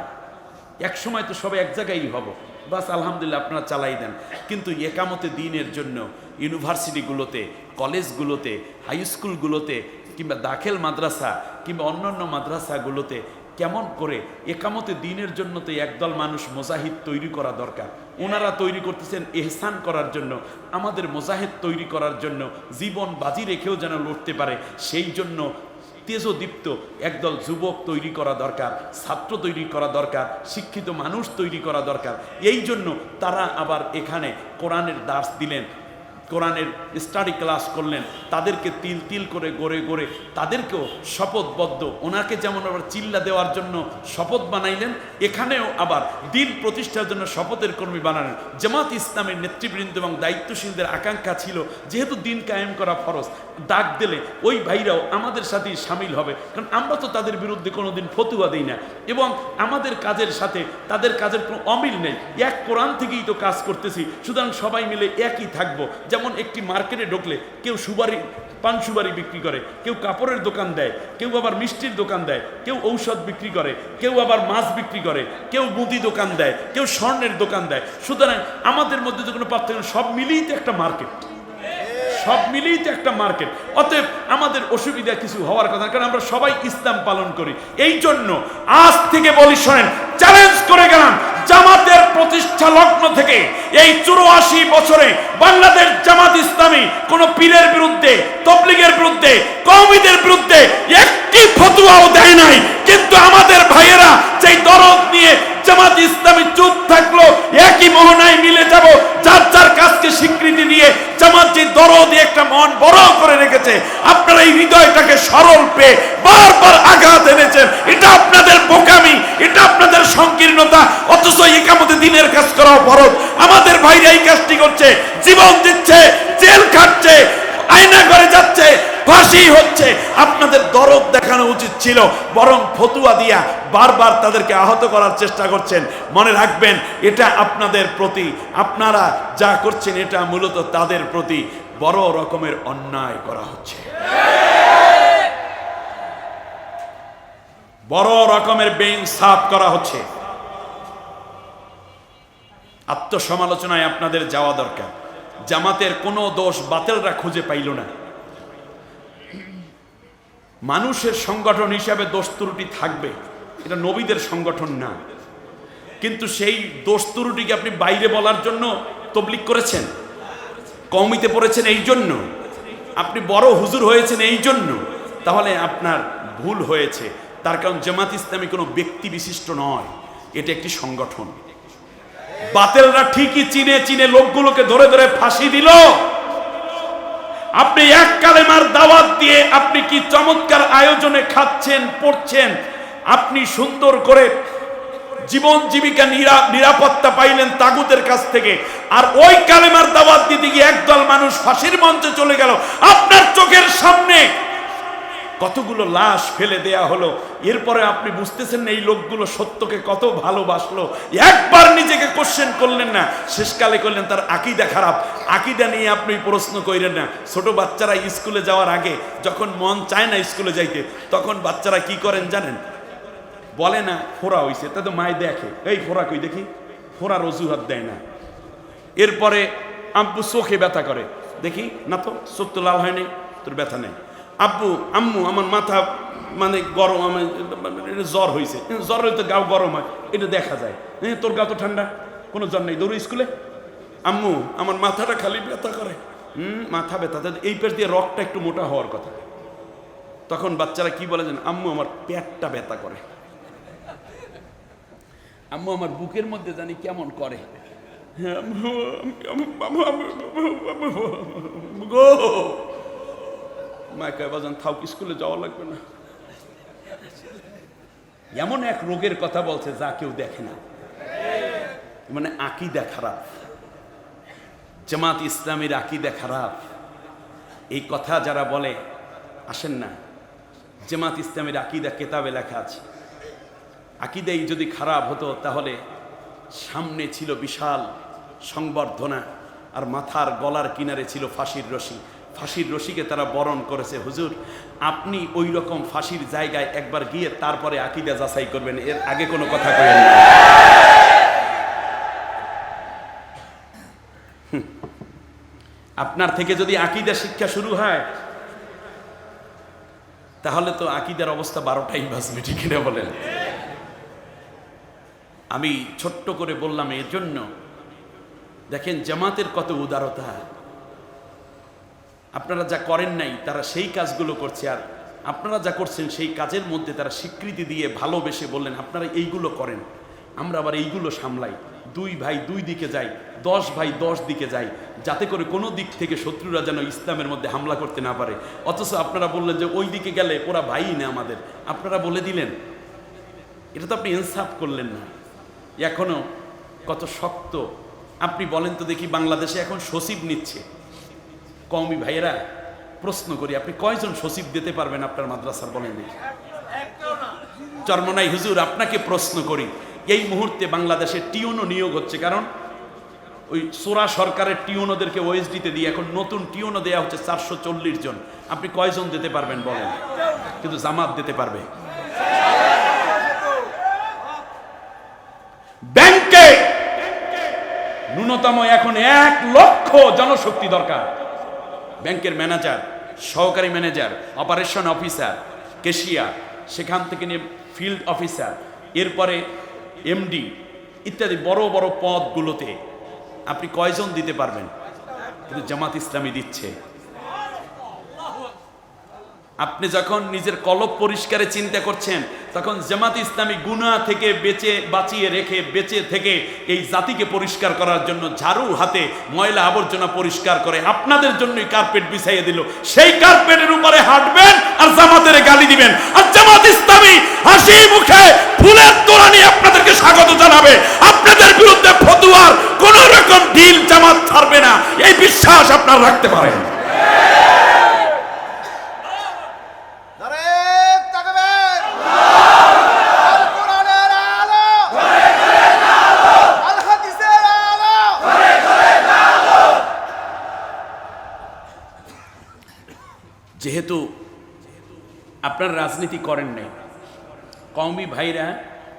এক সময় তো সবাই এক জায়গায় হব, বাস আলহামদুলিল্লাহ আপনারা চালাই দেন। কিন্তু একামতে দ্বীনের জন্য ইউনিভার্সিটিগুলোতে, কলেজগুলোতে, হাই স্কুলগুলোতে কিংবা দাখিল মাদ্রাসা কিংবা অন্যান্য মাদ্রাসাগুলোতে কেমন করে একামতে দিনের জন্য তো একদল মানুষ মুজাহিদ তৈরি করা দরকার। ওনারা তৈরি করতেছেন এহসান করার জন্য, আমাদের মুজাহিদ তৈরি করার জন্য, জীবন বাজি রেখেও যেন লড়তে পারে সেই জন্য তেজদীপ্ত একদল যুবক তৈরি করা দরকার, ছাত্র তৈরি করা দরকার, শিক্ষিত মানুষ তৈরি করা দরকার। এই জন্য তারা আবার এখানে কোরআনের দার্স দিলেন, কোরআনের স্টাডি ক্লাস করলেন, তাদেরকে তিল তিল করে গড়ে গড়ে তাদেরকেও শপথবদ্ধ, ওনাকে যেমন আবার চিল্লা দেওয়ার জন্য শপথ বানাইলেন, এখানেও আবার দিন প্রতিষ্ঠার জন্য শপথের কর্মী বানালেন। জামাত ইসলামের নেতৃবৃন্দ এবং দায়িত্বশীলদের আকাঙ্ক্ষা ছিল যেহেতু দিন কায়েম করা ফরজ, ডাক দিলে ওই ভাইরাও আমাদের সাথেই সামিল হবে, কারণ আমরা তো তাদের বিরুদ্ধে কোনোদিন ফতুয়া দিই না এবং আমাদের কাজের সাথে তাদের কাজের কোনো অমিল নেই, এক কোরআন থেকেই তো কাজ করতেছি, সুতরাং সবাই মিলে একই থাকবো। যেমন একটি মার্কেটে ঢুকলে কেউ সুপারি পান সুপারি বিক্রি করে, কেউ কাপড়ের দোকান দেয়, কেউ আবার মিষ্টির দোকান দেয়, কেউ ঔষধ বিক্রি করে, কেউ আবার মাছ বিক্রি করে, কেউ মুদি দোকান দেয়, কেউ স্বর্ণের দোকান দেয়। সুতরাং আমাদের মধ্যে যে কোনো পার্থক্য, সব মিলিয়েই তো একটা মার্কেট, সব মিলিয়েই তো একটা মার্কেট। অতএব আমাদের অসুবিধা কিছু হওয়ার কথা, কারণ আমরা সবাই ইসলাম পালন করি। এই জন্য আজ থেকে বলি, শোনেন, চ্যালেঞ্জ করে গেলাম, জামাতের প্রতিষ্ঠা লগ্ন থেকে এই 84 বছরে বাংলাদেশ জামাত ইসলামী কোন পীরের বিরুদ্ধে, তবলিগের বিরুদ্ধে, কওমিদের বিরুদ্ধে একটি ফতোয়াও দেয় নাই। কিন্তু আমাদের ভাইয়েরা যেই দরদ নিয়ে জামাত ইসলামী চুপ থাকলো, একই মোহনায় মিলে যাব, যার যার কাজকে স্বীকৃতি দিয়ে জামাত যে দরদ একটা মন বড় করে রেখেছে, আপনারা এই হৃদয়টাকে সরল পেয়ে বারবার আঘাত এনেছেন। এটা আপনাদের বোকামি, এটা আপনাদের সংকীর্ণতা, অথচ একামতে দিনের কাজ করাও ফরজ। আমাদের ভাইরা এই কাজটি করছে, জীবন দিচ্ছে, জেল খাটছে, আয়না করে যাচ্ছে, ফাঁসি হচ্ছে। আপনাদের দরদ দেখানো উচিত ছিল, বরং ফতুয়া দিয়া বারবার তাদেরকে আহত করার চেষ্টা করছেন। মনে রাখবেন, এটা আপনাদের প্রতি, আপনারা যা করছেন এটা মূলত তাদের প্রতি বড় রকমের অন্যায় করা হচ্ছে, বড় রকমের বেইনসাফ করা হচ্ছে। আত্মসমালোচনায় আপনাদের যাওয়া দরকার। জামাতের কোনো দোষ বাতিলরা খুঁজে পাইল না। মানুষের সংগঠন হিসাবে দোষ ত্রুটি থাকবে, এটা নবীদের সংগঠন না। কিন্তু সেই দোষ ত্রুটিকে আপনি বাইরে বলার জন্য তবলিগ করেছেন, কওমিতে পড়েছেন এই জন্য, আপনি বড় হুজুর হয়েছেন এই জন্য, তাহলে আপনার ভুল হয়েছে। তার কারণ জামাত ইসলামী কোনো ব্যক্তি বিশিষ্ট নয়, এটা একটি সংগঠন। বাতিলরা ঠিকই চিনে চিনে লোকগুলোকে ধরে ধরে ফাঁসি দিল। আপনি এক কালেমার দাওয়াত দিয়ে আপনি কি চমৎকার আয়োজনে খাচ্ছেন, পড়ছেন, আপনি সুন্দর করে জীবন জীবিকা নিরাপত্তা পাইলেন তাগুতের কাছ থেকে, আর ওই কালেমার দাওয়াত দিতে গিয়ে একদল মানুষ ফাঁসির মঞ্চে চলে গেল। আপনার চোখের সামনে কতগুলো লাশ ফেলে দেয়া হলো। এরপরে আপনি বুঝতেছেন না এই লোকগুলো সত্যকে কত ভালোবাসলো। একবার নিজেকে কোশ্চেন করলেন না, শেষকালে করলেন তার আকীদা খারাপ। আকীদা নিয়ে আপনি প্রশ্ন কইরেন না। ছোট বাচ্চারা স্কুলে যাওয়ার আগে যখন মন চায় না স্কুলে যাইতে, তখন বাচ্চারা কি করেন জানেন? বলে না ফোড়া হইছে, তা তো মায় দেখে, এই ফোড়া কই দেখি, ফোড়ার অজুহাত দেয় না। এরপরে আব্বু চোখে ব্যথা করে, দেখি না তো চোখ তো লাল হয়নি, তোর ব্যথা নেই। আব্বু আম্মু আমার মাথা মানে গরম, আমার জ্বর হয়েছে, জ্বর হইতে গাও গরম হয়, এটা দেখা যায়। তোর গা তো ঠান্ডা, কোনো জ্বর নেই, দৌড়ো স্কুলে। আম্মু আমার মাথাটা খালি ব্যথা করে, মাথা ব্যথা, এই পেট দিয়ে রক্তটা একটু মোটা হওয়ার কথা। তখন বাচ্চারা কি বলে জানেন? আম্মু আমার পেটটা ব্যথা করে, আম্মু আমার বুকের মধ্যে জানি কেমন করে। মাইকা বাজান থাও, স্কুলে যাওয়া লাগবে না। এমন এক রোগের কথা বলছে যা কেউ দেখে না, মানে আকীদা খারাপ। জামাত ইসলামীর আকীদা খারাপ, এই কথা যারা বলে আসেন না। জামাত ইসলামীর আকীদা কেতাবে লেখা আছে। আকীদাই যদি খারাপ হতো তাহলে সামনে ছিল বিশাল সংবর্ধনা, আর মাথার গলার কিনারে ছিল ফাঁসির রশি। ফাঁসির রশিকে তারা বরণ করেছে। হুজুর, আপনি ওই রকম ফাঁসির জায়গায় একবার গিয়ে তারপরে আকীদা যাচাই করবেন, এর আগে কোনো কথা কইেন না। আপনার থেকে যদি আকীদা শিক্ষা শুরু হয় তাহলে তো আকীদার অবস্থা 12টাই বাজবে, ঠিক কিনা বলেন? আমি ছোট্ট করে বললাম এর জন্য, দেখেন জামাতের কত উদারতা। আপনারা যা করেন নাই তারা সেই কাজগুলো করছে, আর আপনারা যা করছেন সেই কাজের মধ্যে তারা স্বীকৃতি দিয়ে ভালোবেসে বললেন আপনারা এইগুলো করেন, আমরা আবার এইগুলো সামলাই। 2 ভাই 2 দিকে যাই, 10 ভাই 10 দিকে যাই, যাতে করে কোনো দিক থেকে শত্রুরা যেন ইসলামের মধ্যে হামলা করতে না পারে। অথচ আপনারা বললেন যে ওই দিকে গেলে ওরা ভাই না আমাদের, আপনারা বলে দিলেন। এটা তো আপনি ইনসাফ করলেন না। এখনো কত শক্ত। আপনি বলেন তো দেখি, বাংলাদেশে এখন সচিব নিচ্ছে, কওমি ভাইয়েরা প্রশ্ন করি, আপনি কয়জন সচিব দিতে পারবেন আপনার মাদ্রাসার? বলেন দেখি। চরমনাই হুজুর, আপনাকে প্রশ্ন করি, এই মুহূর্তে বাংলাদেশে টিউনো নিয়োগ হচ্ছে, কারণ ওই সোরা সরকারের টিউনোদেরকে ওএসডিতে দিয়ে এখন নতুন টিউনো দেওয়া হচ্ছে 440 জন। আপনি কয়জন দিতে পারবেন বলেন? কিন্তু জামাত দিতে পারবে। ব্যাংকে ন্যূনতম এখন 1 লক্ষ জনশক্তি দরকার। ব্যাংকের ম্যানেজার, সহকারী ম্যানেজার, অপারেশন অফিসার, ক্যাশিয়ার, সেখান থেকে নিয়ে ফিল্ড অফিসার, এরপরে এমডি ইত্যাদি বড় বড় পদগুলোতে আপনি কয়জন দিতে পারবেন? কিন্তু জামাত ইসলামী দিচ্ছে। আপনি যখন নিজের কলব পরিষ্কারে চিন্তা করছেন, তখন জামাত ইসলামী গুনাহ থেকে বাঁচিয়ে রেখে বেঁচে থেকে এই জাতিকে পরিষ্কার করার জন্য ঝাড়ু হাতে ময়লা আবর্জনা পরিষ্কার করে আপনাদের জন্যই কার্পেট বিছাইয়ে দিল। সেই কার্পেটের উপরে হাঁটবেন আর জামাতের গালি দিবেন, আর জামাত ইসলামী হাসি মুখে ফুলের তোড়া নিয়ে আপনাদেরকে স্বাগত জানাবে। আপনাদের বিরুদ্ধে ফতোয়ার কোন রকম ঢিল জামাত ছাড়বে না, এই বিশ্বাস আপনারা রাখতে পারেন। যেহেতু আপনার রাজনীতি করেন নাই, কওমি ভাইরা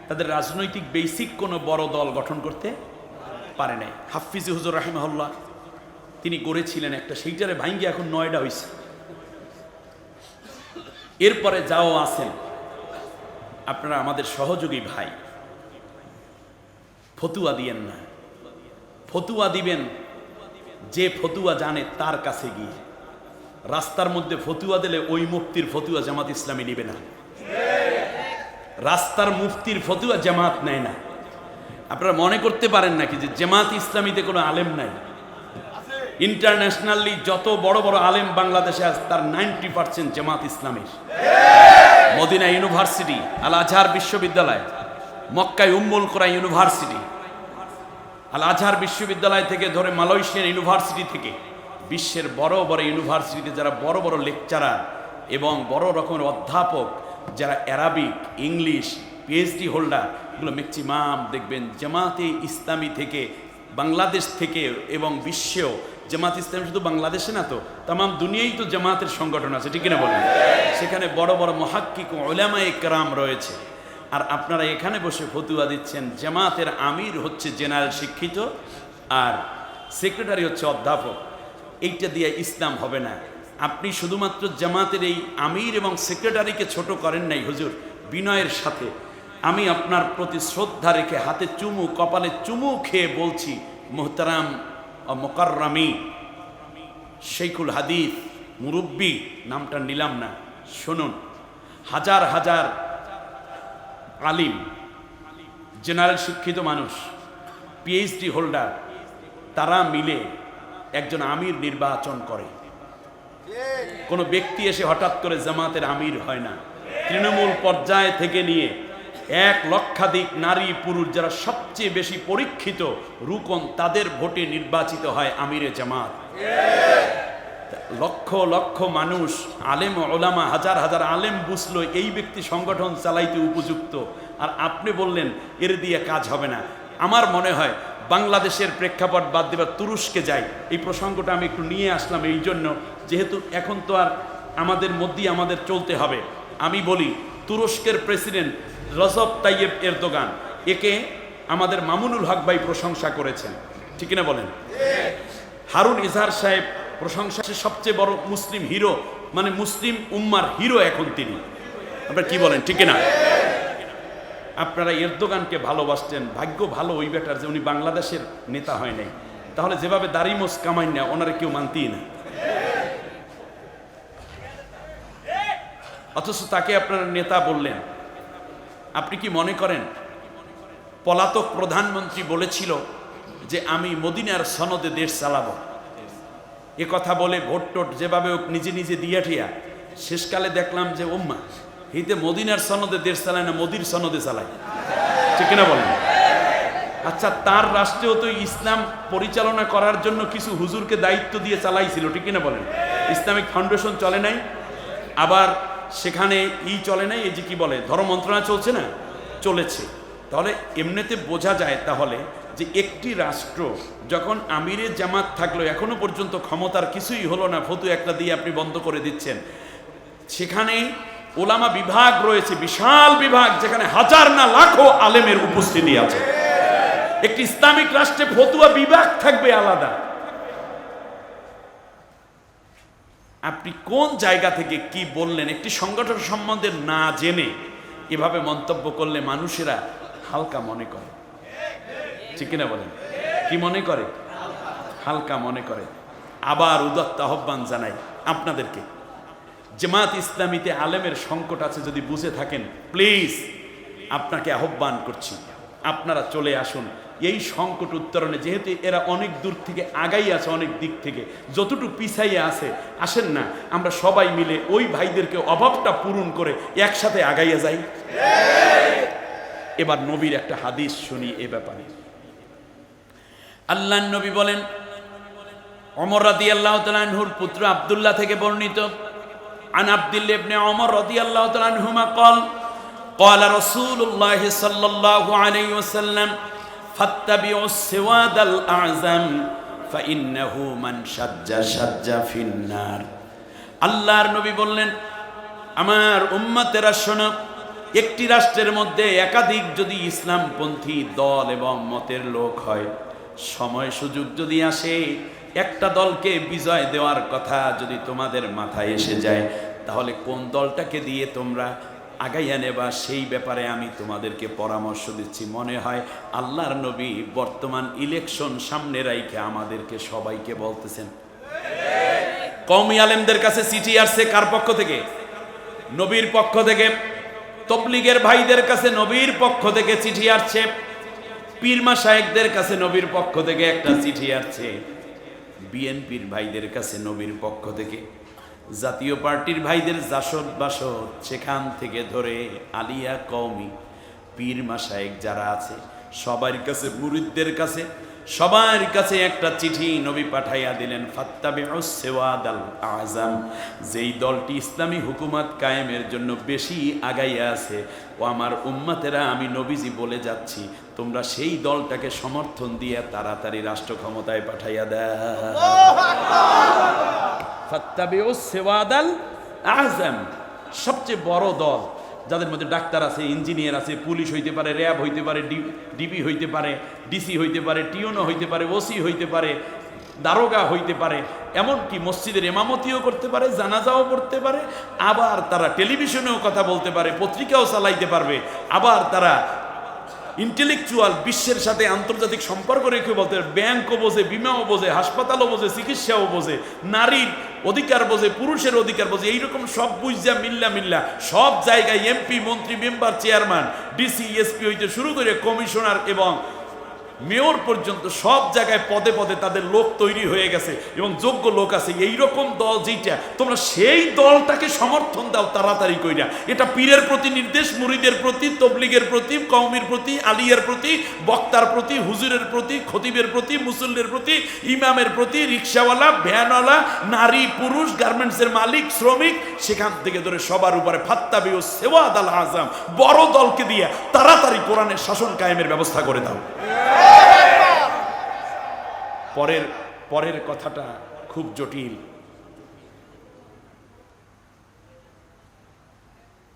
তাদের রাজনৈতিক বেসিক কোনো বড় দল গঠন করতে পারে নাই। হাফিজি হুজুর রাহিমাহুল্লাহ তিনি করেছিলেন একটা, সেইটারে ভাঙ্গি এখন 9টা হয়েছে। এরপরে যাও আছেন আপনারা আমাদের সহযোগী ভাই, ফতুয়া দিয়েন না। ফতুয়া দিবেন যে ফতুয়া জানে তার কাছে গিয়ে। রাস্তার মধ্যে ফতুয়া দিলে ওই মুফতির ফতুয়া জামাত ইসলামী নিবে না। রাস্তার মুফতির ফতুয়া জামাত নেয় না। আপনারা মনে করতে পারেন নাকি যে জামাত ইসলামীতে কোনো আলেম নাই? ইন্টারন্যাশনালি যত বড় বড় আলেম বাংলাদেশে আছে তার 90% জামাত ইসলামীর। মদিনা ইউনিভার্সিটি, আল আজহার বিশ্ববিদ্যালয়, মক্কায় উম্মুল কোরা ইউনিভার্সিটি, আল আজহার বিশ্ববিদ্যালয় থেকে ধরে মালয়েশিয়ার ইউনিভার্সিটি থেকে বিশ্বের বড় বড় ইউনিভার্সিটিতে যারা বড় বড় লেকচারার এবং বড় রকমের অধ্যাপক, যারা অ্যারাবিক, ইংলিশ, পিএইচডি হোল্ডার, এগুলো ম্যাক্সিমাম দেখবেন জামাতে ইসলামী থেকে, বাংলাদেশ থেকে এবং বিশ্বেও। জামাত ইসলামী শুধু বাংলাদেশে না তো, তামাম দুনিয়ায় তো জামাতের সংগঠন আছে, ঠিক কিনা বলেন? সেখানে বড় বড় মুহাক্কিক ও উলামায়ে কেরাম রয়েছে। আর আপনারা এখানে বসে ফতুয়া দিচ্ছেন জামাতের আমির হচ্ছে জেনারেল শিক্ষিত আর সেক্রেটারি হচ্ছে অধ্যাপক। এইটা দিয়ে ইসলাম হবে না। আপনি শুধুমাত্র জামাতের এই আমির এবং সেক্রেটারিকে ছোট করেন নাই হুজুর। বিনয়ের সাথে আমি আপনার প্রতি শ্রদ্ধা রেখে হাতে চুমু, কপালে চুমু খেয়ে বলছি, মুহতারাম ও মুকাররামি শেখুল হাদিস মুরব্বী, নামটা নিলাম না, শুনুন, হাজার হাজার আলিম, জেনারেল শিক্ষিত মানুষ, পিএইচডি হোল্ডার, তারা মিলে একজন আমির নির্বাচন করে। কোনো ব্যক্তি এসে হঠাৎ করে জামাতের আমির হয় না। তৃণমূল পর্যায় থেকে নিয়ে 1 লক্ষাধিক নারী পুরুষ যারা সবচেয়ে বেশি পরীক্ষিত রুকন, তাদের ভোটে নির্বাচিত হয় আমিরে জামাত। লক্ষ লক্ষ মানুষ, আলেম ওলামা, হাজার হাজার আলেম বুঝলো এই ব্যক্তি সংগঠন চালাইতে উপযুক্ত, আর আপনি বললেন এর দিয়ে কাজ হবে না। আমার মনে হয় বাংলাদেশের প্রেক্ষাপট বাদ দেবার তুরস্কে যাই। এই প্রসঙ্গটা আমি একটু নিয়ে আসলাম এই জন্য, যেহেতু এখন তো আর আমাদের মধ্যেই আমাদের চলতে হবে। আমি বলি, তুরস্কের প্রেসিডেন্ট রজব তাইয়েব এরদোগান, একে আমাদের মামুনুল হক ভাই প্রশংসা করেছেন, ঠিক না বলেন? হারুন ইজহার সাহেব প্রশংসা, সবচেয়ে বড় মুসলিম হিরো, মানে মুসলিম উম্মার হিরো এখন তিনি। আপনারা কি বলেন, ঠিক না? আপনারা এরদোগানকে ভালোবাসতেন, ভাগ্য ভালো ওই বেটার যে উনি বাংলাদেশের নেতা হয় নাই, তাহলে যেভাবে দাড়ি মোস কামাই না ওনারা কেউ মানতেই না। অথচ তাকে আপনারা নেতা বললেন। আপনি কি মনে করেন পলাতক প্রধানমন্ত্রী বলেছিল যে আমি মদিনার সনদে দেশ চালাবো? এ কথা বলে ভোট টোট যেভাবে নিজে নিজে দিয়া ঠিয়া শেষকালে দেখলাম যে ওম্মা হিতে মদিনার সনদে দেশ চালায় না, মোদির সনদে চালায়। ঠিক না বলেন? আচ্ছা, তার রাষ্ট্রেও তো ইসলাম পরিচালনা করার জন্য কিছু হুজুরকে দায়িত্ব দিয়ে চালাইছিল, ঠিক না বলেন? ইসলামিক ফাউন্ডেশন চলে নাই, আবার সেখানে চলে নাই, এই যে কি বলে ধর্ম মন্ত্রণালয় চলছে না, চলেছে। তাহলে এমনিতে বোঝা যায় তাহলে যে একটি রাষ্ট্র যখন আমিরে জামাত থাকলো, এখনো পর্যন্ত ক্ষমতার কিছুই হলো না, ফতু একটা দিয়ে আপনি বন্ধ করে দিচ্ছেন। সেখানে ওলামা বিভাগ রয়েছে, বিশাল বিভাগ, যেখানে হাজার না লাখো আলেমের উপস্থিতি আছে। একটি ইসলামিক রাষ্ট্রে ফতুয়া বিভাগ থাকবে আলাদা। আপনি কোন জায়গা থেকে কি বললেন একটি সংগঠন সম্বন্ধে না জেনে এভাবে মন্তব্য করলে মানুষেরা হালকা মনে করে, ঠিক কিনা বলেন? কি মনে করে? হালকা মনে করে। আবার উদাত্ত আহ্বান জানাই আপনাদেরকে, জামাত ইসলামীতে আলেমের সংকট আছে যদি বুঝে থাকেন, প্লিজ আপনাকে আহ্বান করছি, আপনারা চলে আসুন এই সংকট উত্তরণে। যেহেতু এরা অনেক দূর থেকে আগাই আছে, অনেক দিক থেকে যতটুকু পিছাইয়া আছে, আসেন না আমরা সবাই মিলে ওই ভাইদেরকে অভাবটা পূরণ করে একসাথে আগাইয়া যাই। এবার নবীর একটা হাদিস শুনি এ ব্যাপারে। আল্লাহর নবী বলেন, ওমর রাদিয়াল্লাহু তাআলা আনহুর পুত্র আব্দুল্লাহ থেকে বর্ণিত, আন আব্দুল্লাহ ইবনে ওমর রাদিয়াল্লাহু তাআলা আনহুমা قال قال رسول الله صلى الله عليه وسلم فاتبعوا السواد الأعظم فإنه من شج شج في النار। আল্লাহর নবী বললেন, আমার উম্মতেরা শোনো, একটি রাষ্ট্রের মধ্যে একাধিক যদি ইসলামপন্থী দল এবং মতের লোক হয়, সময় সুযোগ যদি আসে, একটা দলকে বিজয় দেওয়ার কথা যদি তোমাদের মাথায় এসে যায়, তাহলে কোন দলটাকে দিয়ে তোমরা আগাইয়া নেবা সেই ব্যাপারে আমি তোমাদেরকে পরামর্শ দিচ্ছি। মনে হয় আল্লাহর নবী বর্তমান ইলেকশন সামনে রাইখে আমাদেরকে সবাইকে বলতেছেন। কওমি আলেমদের কাছে চিঠি আসছে কার পক্ষ থেকে? নবীর পক্ষ থেকে। তবলিগের ভাইদের কাছে নবীর পক্ষ থেকে চিঠি আসছে, পীর মাশায়েখদের কাছে নবীর পক্ষ থেকে একটা চিঠি আসছে, বিএনপির ভাইদের কাছে নবীর পক্ষ থেকে, জাতীয় পার্টির ভাইদের জাসদ বাসদ সেখান থেকে ধরে আলিয়া কওমি পীর মাশায়েখ যারা আছে সবার কাছে, মুরিদদের কাছে, সবার কাছে একটা চিঠি নবী পাঠাইয়া দিলেন। ফাত্তাবিউস সিওয়াদাল আযম, যেই দলটি ইসলামী হুকুমত কায়েমের জন্য বেশি আগাইয়া আছে, ও আমার উম্মতেরা আমি নবীজি বলে যাচ্ছি, তোমরা সেই দলটাকে সমর্থন দিয়ে তাড়াতাড়ি রাষ্ট্র ক্ষমতায় পাঠাইয়া দাও। ফাত্তাবিউস সিওয়াদাল আযম, সবচেয়ে বড় দল, যাদের মধ্যে ডাক্তার আছে, ইঞ্জিনিয়ার আছে, পুলিশ হইতে পারে, র্যাব হইতে পারে, ডিবি হইতে পারে, ডিসি হইতে পারে, টিউনো হইতে পারে, ওসি হইতে পারে, দারোগা হইতে পারে, এমনকি মসজিদের ইমামতিও করতে পারে, জানাজাও পড়তে পারে, আবার তারা টেলিভিশনেও কথা বলতে পারে, পত্রিকাও চালাইতে পারবে, আবার তারা ইন্টেলেকচুয়াল বিশ্বের সাথে আন্তর্জাতিক সম্পর্ক রেখে বলতে ব্যাংকও বোঝে, বিমাও বোঝে, হাসপাতালও বোঝে, চিকিৎসাও বোঝে, নারীর অধিকার বোঝে, পুরুষের অধিকার বোঝে, এইরকম সব বুঝা মিল্লা সব জায়গায় এমপি, মন্ত্রী, মেম্বার, চেয়ারম্যান, ডিসি, এসপি হইতে শুরু করে কমিশনার এবং মেয়র পর্যন্ত সব জায়গায় পদে পদে তাদের লোক তৈরি হয়ে গেছে এবং যোগ্য লোক আছে। এইরকম দল যেটা, তোমরা সেই দলটাকে সমর্থন দাও তাড়াতাড়ি কইরা। এটা পীরের প্রতি নির্দেশ, মুরিদের প্রতি, তবলিগের প্রতি, কওমির প্রতি, আলিয়ার প্রতি, বক্তার প্রতি, হুজুরের প্রতি, খতিবের প্রতি, মুসল্লির প্রতি, ইমামের প্রতি, রিক্সাওয়ালা, ভ্যানওয়ালা, নারী, পুরুষ, গার্মেন্টসের মালিক, শ্রমিক, সেখান থেকে ধরে সবার উপরে ফাত্তাবিউস সিওয়াদাল আযম, বড় দলকে দিয়ে তাড়াতাড়ি কোরআনের শাসন কায়েমের ব্যবস্থা করে দাও। পরের কথাটা খুব জটিল।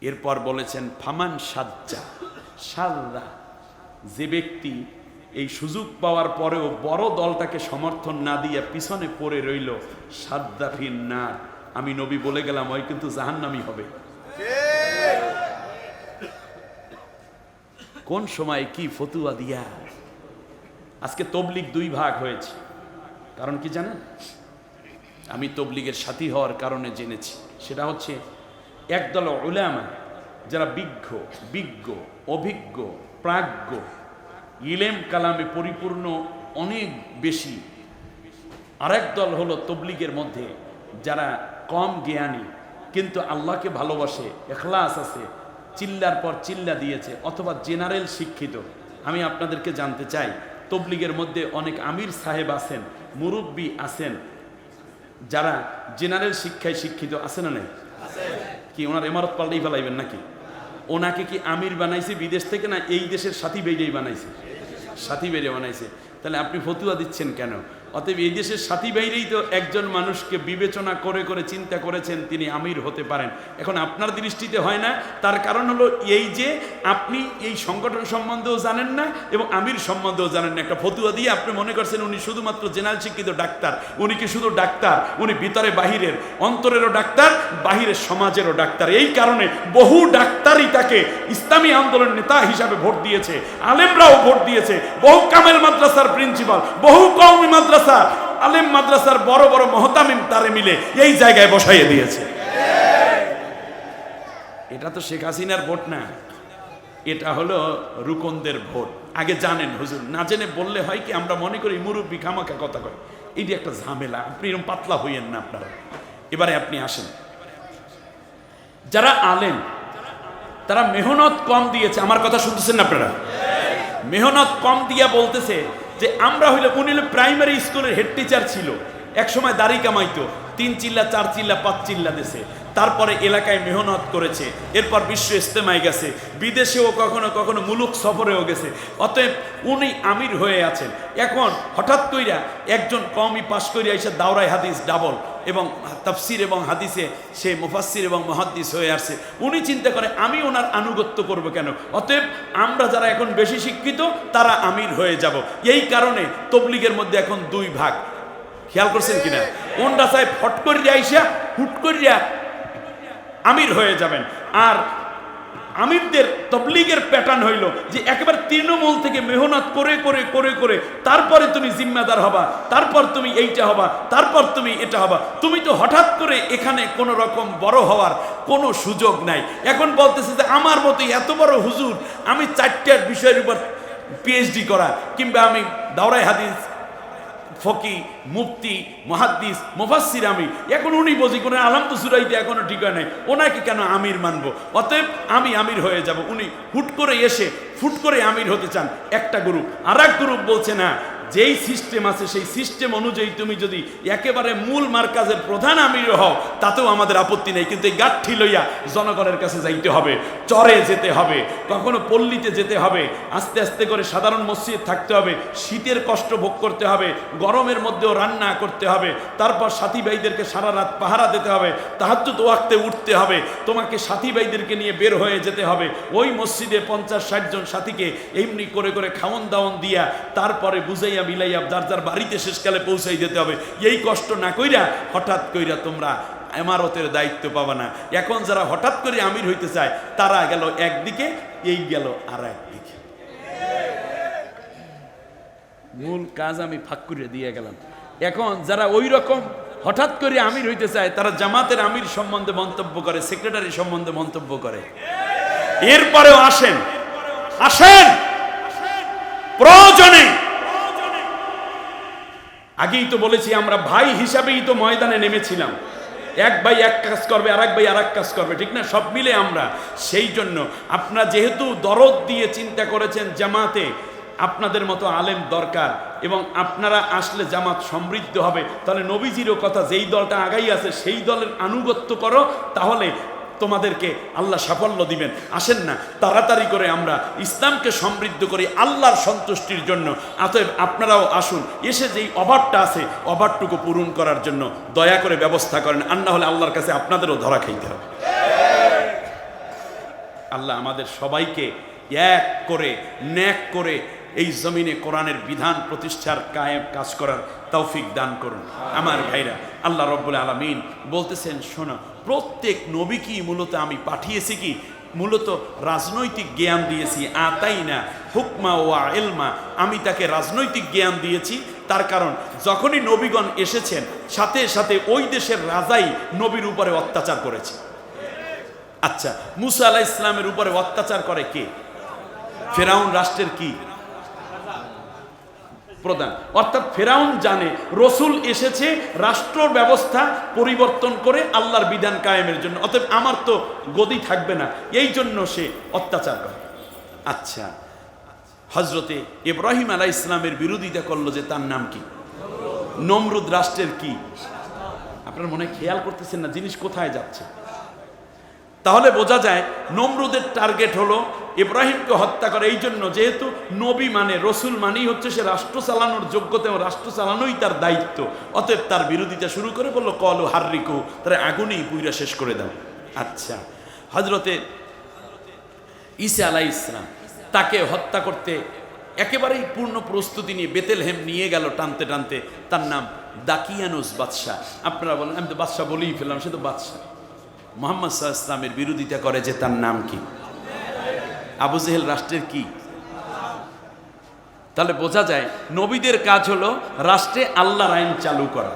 এরপর বলেছেন ফামান সাজ্জা, যে ব্যক্তি এই সুযোগ পাওয়ার পরেও বড় দলটাকে সমর্থন না দিয়ে পিছনে পড়ে রইল, সাজ্জা ফিন নার, আমি নবী বলে গেলাম ওই কিন্তু জাহান্নামী হবে। কোন সময় কি ফতুয়া দিয়া। আজকে তবলিগ দুই ভাগ হয়েছে, কারণ কি জানেন? আমি তবলিগের সাথী হওয়ার কারণে জেনেছি। সেটা হচ্ছে একদল উলামা যারা বিজ্ঞ অভিজ্ঞ প্রাজ্ঞ ইলেম কালামে পরিপূর্ণ অনেক বেশি, আরেক দল হলো তবলিগের মধ্যে যারা কম জ্ঞানী কিন্তু আল্লাহকে ভালোবাসে, ইখলাস আছে, চিল্লার পর চিল্লা দিয়েছে, অথবা জেনারেল শিক্ষিত। আমি আপনাদেরকে জানতে চাই, তবলিগের মধ্যে অনেক আমির সাহেব আছেন, মুরব্বী আছেন, যারা জেনারেল শিক্ষায় শিক্ষিত আছে না নাই? কি ওনার ইমারত পাল্টেই ফেলাইবেন নাকি? ওনাকে কি আমির বানাইছে বিদেশ থেকে, না এই দেশের সাথী বেরিয়েই বানাইছে? সাথী বেরিয়ে বানাইছে। তাহলে আপনি ফতুয়া দিচ্ছেন কেন? অতএব এই দেশের সাথী বাইরেই তো একজন মানুষকে বিবেচনা করে করে চিন্তা করেছেন তিনি আমির হতে পারেন। এখন আপনার দৃষ্টিতে হয় না, তার কারণ হলো এই যে আপনি এই সংগঠন সম্বন্ধেও জানেন না এবং আমির সম্বন্ধেও জানেন না। একটা ফতুয়া দিয়ে আপনি মনে করছেন উনি শুধুমাত্র জেনারেল শিক্ষিত ডাক্তার। উনি কি শুধু ডাক্তার? উনি ভিতরে বাহিরের, অন্তরেরও ডাক্তার, বাহিরের সমাজেরও ডাক্তার। এই কারণে বহু ডাক্তারই তাকে ইসলামী আন্দোলনের নেতা হিসাবে ভোট দিয়েছে, আলেমরাও ভোট দিয়েছে, বহু কামেল মাদ্রাসার প্রিন্সিপাল, বহু কওমি মাদ্রাসা আলেম মাদ্রাসার বড় বড় মহতামিম তারে মিলে এই জায়গায় বসাইয়ে দিয়েছে। এটা তো শেখ হাসিনার ভোট না, এটা হলো রুকনদের ভোট। আগে জানেন হুজুর, না জেনে বললে হয় কি আমরা মনে করি মুরব্বী খামাখা কথা কয়, এইটি একটা ঝামেলা। আপনি এরকম পাতলা হইয়েন না আপনারা। এবারে আপনি আসেন, যারা আলেম তারা মেহনত কম দিয়েছে। আমার কথা শুনতেছেন না আপনারা? মেহনত কম দিয়া বলতেছে যে আমরা হইলে, উনি হলো প্রাইমারি স্কুলের হেড টিচার ছিল, এক সময় দাড়ি কামাইতো, 3 চিল্লা 4 চিল্লা 5 চিল্লা দেশে, তারপরে এলাকায় মেহনত করেছে, এরপর বিশ্ব ইস্তেমায় গেছে, বিদেশেও কখনো কখনো মুলুক সফরেও গেছে। অতএব উনি আমির হয়ে আছেন। এখন হঠাৎ কইরা একজন কওমি পাশ কইরা এসে দাওরায় হাদিস ডাবল এবং তাফসির এবং হাদিসে সে মুফাসসির এবং মুহাদ্দিস হয়ে আসছে। উনি চিন্তা করে আমি ওনার আনুগত্য করব কেন? অতএব আমরা যারা এখন বেশি শিক্ষিত তারা আমির হয়ে যাব। এই কারণে তবলিগের মধ্যে এখন দুই ভাগ। খেয়াল করছেন কিনা? কোনটা চাই ফট করিয়া আইসা হুট করিয়া আমির হয়ে যাবেন। আর আমিরদের তবলিগের প্যাটার্ন হইল যে একেবারে তৃণমূল থেকে মেহনত করে করে করে করে তারপরে তুমি জিম্মাদার হবা, তারপর তুমি এইটা হবা, তারপর তুমি এটা হবা। তুমি তো হঠাৎ করে এখানে কোনো রকম বড় হওয়ার কোনো সুযোগ নাই। এখন বলতেছে যে আমার মতো এত বড় হুজুর, আমি 4টা বিষয়ের উপর পিএইচডি করা, কিংবা আমি দাওরায়ে হাদিস, ফকি, মুফতি, মুহাদ্দিস, মুফাসসির আমি। এখন উনি বুঝি কোনো আলাম তো সুরাইতে এখনো ঠিক হয় নাই, ওনাকে কেন আমির মানবো? অতএব আমি আমির হয়ে যাব। উনি হুট করে এসে ফুট করে আমির হতে চান একটা গ্রুপ। আর এক গ্রুপ বলছে না, যেই সিস্টেম আছে সেই সিস্টেম অনুযায়ী তুমি যদি একেবারে মূল মার্কাজের প্রধান আমির হও তাতেও আমাদের আপত্তি নেই, কিন্তু এই গাঠি লইয়া জনগণের কাছে যাইতে হবে, চরে যেতে হবে, কখনো পল্লীতে যেতে হবে, আস্তে আস্তে করে সাধারণ মসজিদ থাকতে হবে, শীতের কষ্ট ভোগ করতে হবে, গরমের মধ্যেও রান্না করতে হবে, তারপর সাথী ভাইদেরকে সারা রাত পাহারা দিতে হবে, তাহাজ্জুদ ওয়াক্তে উঠতে হবে, তোমাকে সাথী ভাইদেরকে নিয়ে বের হয়ে যেতে হবে, ওই মসজিদে 50-60 জন সাথীকে এমনি করে করে খাওয়ন দাওয়ন দিয়া তারপরে বুঝাইয়া মিলাইয়া যার যার বাড়িতে শেষকালে পৌঁছাই যেতে হবে। এই কষ্ট না কইরা হঠাৎ কইরা তোমরা ইমারতের দায়িত্ব পাবা না। এখন যারা হঠাৎ করে আমির হইতে চায় তারা গেল একদিকে, এই গেল আর একদিকে। মূল কাজ আমি ফাঁক করে দিয়ে গেলাম। এখন যারা ওই রকম হঠাৎ করে আমির হইতে চায় তারা জামাতের আমির সম্বন্ধে মন্তব্য করে, সেক্রেটারি সম্বন্ধে মন্তব্য করে। এরপরেও আসেন আসেন প্রয়োজনে, আগেই তো বলেছি আমরা ভাই হিসাবেই তো ময়দানে নেমেছিলাম। এক ভাই এক কাজ করবে, আর এক ভাই আর এক কাজ করবে, ঠিক না? সব মিলে আমরা। সেই জন্য আপনারা যেহেতু দরদ দিয়ে চিন্তা করেছেন জামাতে আপনাদের মতো আলেম দরকার এবং আপনারা আসলে জামাত সমৃদ্ধ হবে, তাহলে নবীজিরও কথা, যেই দলটা আগাই আছে সেই দলের আনুগত্য করো, তাহলে তোমাদেরকে আল্লাহ সাফল্য দিবেন। আসেন না তাড়াতাড়ি করে আমরা ইসলামকে সমৃদ্ধ করি আল্লাহর সন্তুষ্টির জন্য। অতএব আপনারাও আসুন, এসে যেই অভাবটা আছে অভাবটুকু পূরণ করার জন্য দয়া করে ব্যবস্থা করেন, আর না হলে আল্লাহর কাছে আপনাদেরও ধরা খাইতে হবে। আল্লাহ আমাদের সবাইকে এক করে ন্যাক করে এই জমিনে কোরআনের বিধান প্রতিষ্ঠার কায়েম কাজ করার তৌফিক দান করুন। আমার ভাইরা, আল্লাহ রব্বুল আলামিন বলতেছেন, শোনো, প্রত্যেক নবীকেই মূলত আমি পাঠিয়েছি কি মূলত রাজনৈতিক জ্ঞান দিয়েছি। আতাইনা হুকমা ওয়া ইলমা, আমি তাকে রাজনৈতিক জ্ঞান দিয়েছি। তার কারণ যখনই নবীগণ এসেছেন সাথে সাথে ওই দেশের রাজাই নবীর উপরে অত্যাচার করেছে। আচ্ছা, মুসা আলাইহিস সালামের উপরে অত্যাচার করে কে? ফেরাউন রাষ্ট্রের কি প্রধান। অর্থাৎ ফেরাউন জানে রসুল এসেছে রাষ্ট্র ব্যবস্থা পরিবর্তন করে আল্লাহর বিধান কায়েমের জন্য, অতএব আমার তো গদি থাকবে না, এই জন্য সে অত্যাচার করে। আচ্ছা, হজরতে ইব্রাহিম আলাইহিস সালামের বিরোধিতা করলো যে তার নাম কি? নমরুদ রাষ্ট্রের কি? আপনার মনে খেয়াল করতেছেন না জিনিস কোথায় যাচ্ছে? তাহলে বোঝা যায় নমরুদের টার্গেট হলো ইব্রাহিমকে হত্যা করে। এই জন্য যেহেতু নবী মানে রসুল মানেই হচ্ছে সে রাষ্ট্র চালানোর যোগ্যতা এবং রাষ্ট্র চালানোই তার দায়িত্ব, অতএব তার বিরোধিতা শুরু করে বললো কলু হাররিকু, তারা আগুনেই পুইরা শেষ করে দাও। আচ্ছা, হজরতে ঈসা আলাইহিস সালাম তাকে হত্যা করতে একেবারেই পূর্ণ প্রস্তুতি নিয়ে বেতেলহেম নিয়ে গেল টানতে টানতে। তার নাম দাকিয়ানুস বাদশাহ। আপনারা বলেন আমি তো বাদশাহ বলেই ফেললাম, সে তো বাদশাহ। মুহাম্মদ সাল্লাল্লাহু আলাইহি ওয়াসাল্লামের বিরোধিতা করে যে তার নাম কি? আবু জেহেল রাষ্ট্রের কি? তাহলে বোঝা যায় নবীদের কাজ হলো রাষ্ট্রে আল্লাহর আইন চালু করা,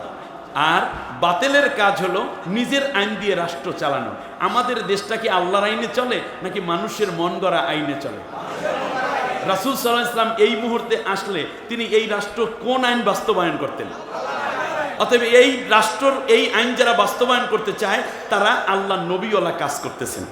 আর বাতিলের কাজ হলো নিজের আইন দিয়ে রাষ্ট্র চালানো। আমাদের দেশটা কি আল্লাহর আইনে চলে নাকি মানুষের মন গড়া আইনে চলে? রাসূল সাল্লাল্লাহু আলাইহি ওয়াসাল্লাম এই মুহূর্তে আসলে তিনি এই রাষ্ট্র কোন আইন বাস্তবায়ন করতেন? অতএব এই রাষ্ট্রের এই আইন যারা বাস্তবায়ন করতে চায় তারা আল্লাহ নবীওয়ালা কাজ করতেছেন,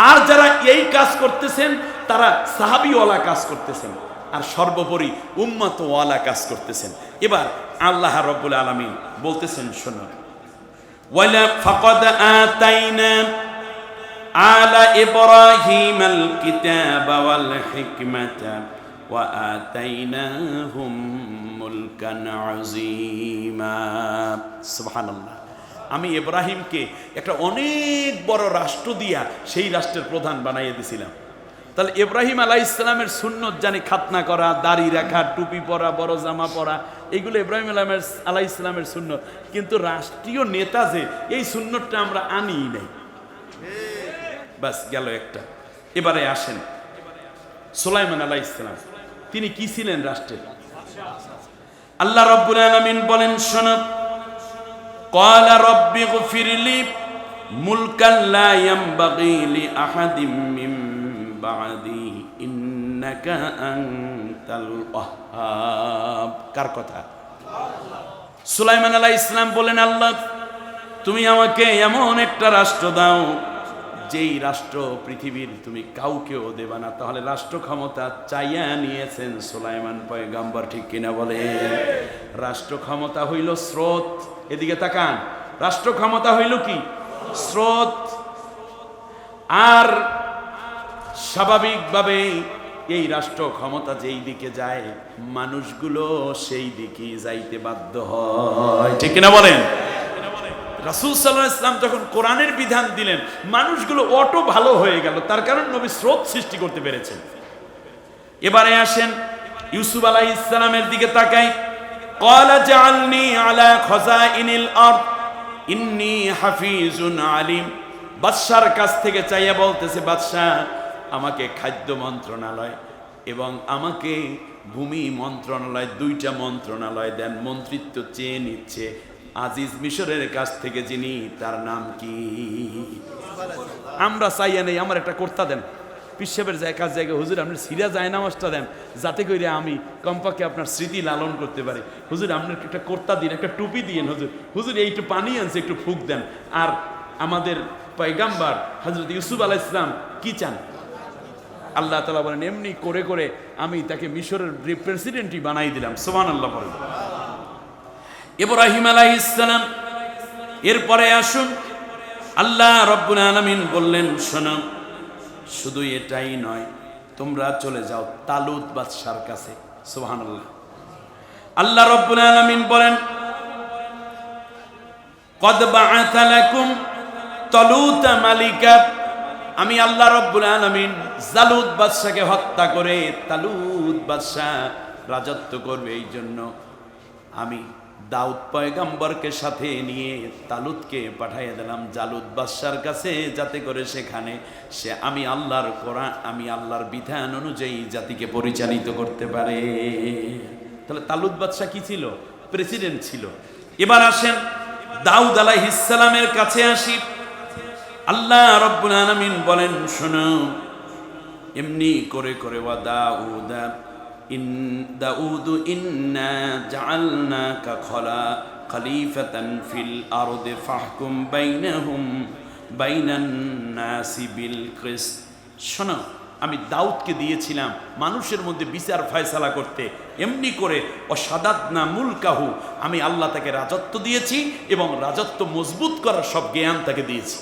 আর যারা এই কাজ করতেছেন তারা সাহাবীওয়ালা কাজ করতেছেন, আর সর্বোপরি উম্মতওয়ালা কাজ করতেছেন। এবার আল্লাহ রাব্বুল আলামিন বলতেছেন, শোনো, ওয়ালা ফাকাদ আতাইনা আলা ইব্রাহিমাল কিতাবা ওয়াল হিকমাতা ওয়া আতাইনাহুম মুলকান আযীমা। সুবহানাল্লাহ। আমি ইব্রাহিমকে একটা অনেক বড় রাষ্ট্র দিয়া সেই রাষ্ট্রের প্রধান বানাইয়ে দিয়েছিলাম। তাহলে ইব্রাহিম আলাইহিস সালামের সুন্নত জানি খাতনা করা, দাড়ি রাখা, টুপি পরা, বড় জামা পরা, এইগুলো ইব্রাহিম আলাইহিস সালামের সুন্নত। কিন্তু রাষ্ট্রীয় নেতা যে এই সুন্নতটা আমরা আনিই নাই, বাস গেল একটা। এবারে আসেন সুলাইমান আলাইহিস সালাম, তিনি কি ছিলেন রাষ্ট্রে? আল্লাহ রাব্বুল আলামিন বলেন, শোনো, ক্বালা রাব্বি গফিরলি মুলকান লা ইয়ামবাগি লি আহাদিম মিন বাদি ইন্নাকা আনতাল ওয়াহ্হাব। কার কথা? সুলাইমান আলাইহিস সালাম বলেন, আল্লাহ তুমি আমাকে এমন একটা রাষ্ট্র দাও যেই রাষ্ট্র পৃথিবীর তুমি কাউকেও দেবা না। তাহলে রাষ্ট্র ক্ষমতা চাইয়া নিয়েছেন সুলাইমান পয়গম্বর, ঠিক কিনা বলে? রাষ্ট্র ক্ষমতা হইল স্রোত। এদিকে তাকান, রাষ্ট্র ক্ষমতা হইল কি? স্রোত। আর স্বাভাবিকভাবে এই রাষ্ট্র ক্ষমতা যেই দিকে যায় মানুষগুলো সেই দিকে যাইতে বাধ্য হয়, ঠিক কিনা বলেন? রাসূল সাল্লাল্লাহু আলাইহি ওয়াসাল্লাম যখন কোরআনের বিধান দিলেন মানুষগুলো অটো ভালো হয়ে গেল, তার কারণ নবী স্রোত সৃষ্টি করতে পেরেছেন। এবারে আসেন ইউসুফ আলাইহিস সালামের দিকে তাকাই। ক্বালা জাআলনি আলা খাযাইনিল আরদ ইন্নী হাফিজুন আলিম। বাদশার কাছ থেকে চাইয়া বলতেছে, বাদশাহ আমাকে খাদ্য মন্ত্রণালয় এবং আমাকে ভূমি মন্ত্রণালয়, দুইটা মন্ত্রণালয় দেন। মন্ত্রিত্ব চেয়ে নিচ্ছে আজিজ মিশরের কাছ থেকে, যিনি তার নাম কি? আমরা চাইয়া নেই, আমার একটা কর্তা দেন। পিসাবের কাজ জায়গায়, হুজুর আপনার সিরা যায় নামাজটা দেন যাতে করে আমি কমপক্ষে আপনার স্মৃতি লালন করতে পারি। হুজুর আপনার একটা কর্তা দিন, একটা টুপি দিন। হুজুর হুজুর এই একটু পানি আনছে, একটু ফুক দেন। আর আমাদের পয়গাম্বার হযরত ইউসুফ আলাইহিস সালাম কি চান? আল্লাহ তাআলা বলেন, এমনি করে করে আমি তাকে মিশরের প্রেসিডেন্টই বানাই দিলাম। সুবহানাল্লাহ বলেন। ইব্রাহিম আলাইহিস সালাম। এরপরে আসুন, আল্লাহ রাব্বুল আলামিন বললেন, শোনো, শুধু এটাই নয়, তোমরা চলে যাও তালুত বাদশার কাছে। সুবহানাল্লাহ। আল্লাহ রাব্বুল আলামিন বলেন, কদ বাআথা লাকুম তালুত মালিকা। আমি আল্লাহ রাব্বুল আলামিন জালুত বাদশাকে হত্যা করে তালুত বাদশা রাজত্ব করবে, এই জন্য আমি দাউদ পয়গম্বরকে সাথে নিয়ে তালুতকে পাঠিয়ে দিলাম জালুত বাদশার কাছে, যাতে করে সেখানে সে আমি আল্লাহর কোরআন, আমি আল্লাহর বিধান অনুযায়ী জাতিকে পরিচালিত করতে পারে। তাহলে তালুত বাদশা কি ছিল? প্রেসিডেন্ট ছিল। এবার আসেন দাউদ আলাইহিস সালামের কাছে আসি। আল্লাহ রাব্বুল আলামিন বলেন, শোনো, এমনি করে করে ওয়া দাউদা দাউদু ইন্না জাআলনাকা খলিফাতান ফিল আরদি ফাহকুম বাইনান নাসি বিল কিসত। শোনো, আমি দাউদকে দিয়েছিলাম মানুষের মধ্যে বিচার ফয়সালা করতে, এমনি করে অসাদাদনা মুলকাহু, আমি আল্লাহ তাকে রাজত্ব দিয়েছি এবং রাজত্ব মজবুত করার সব জ্ঞান তাকে দিয়েছি।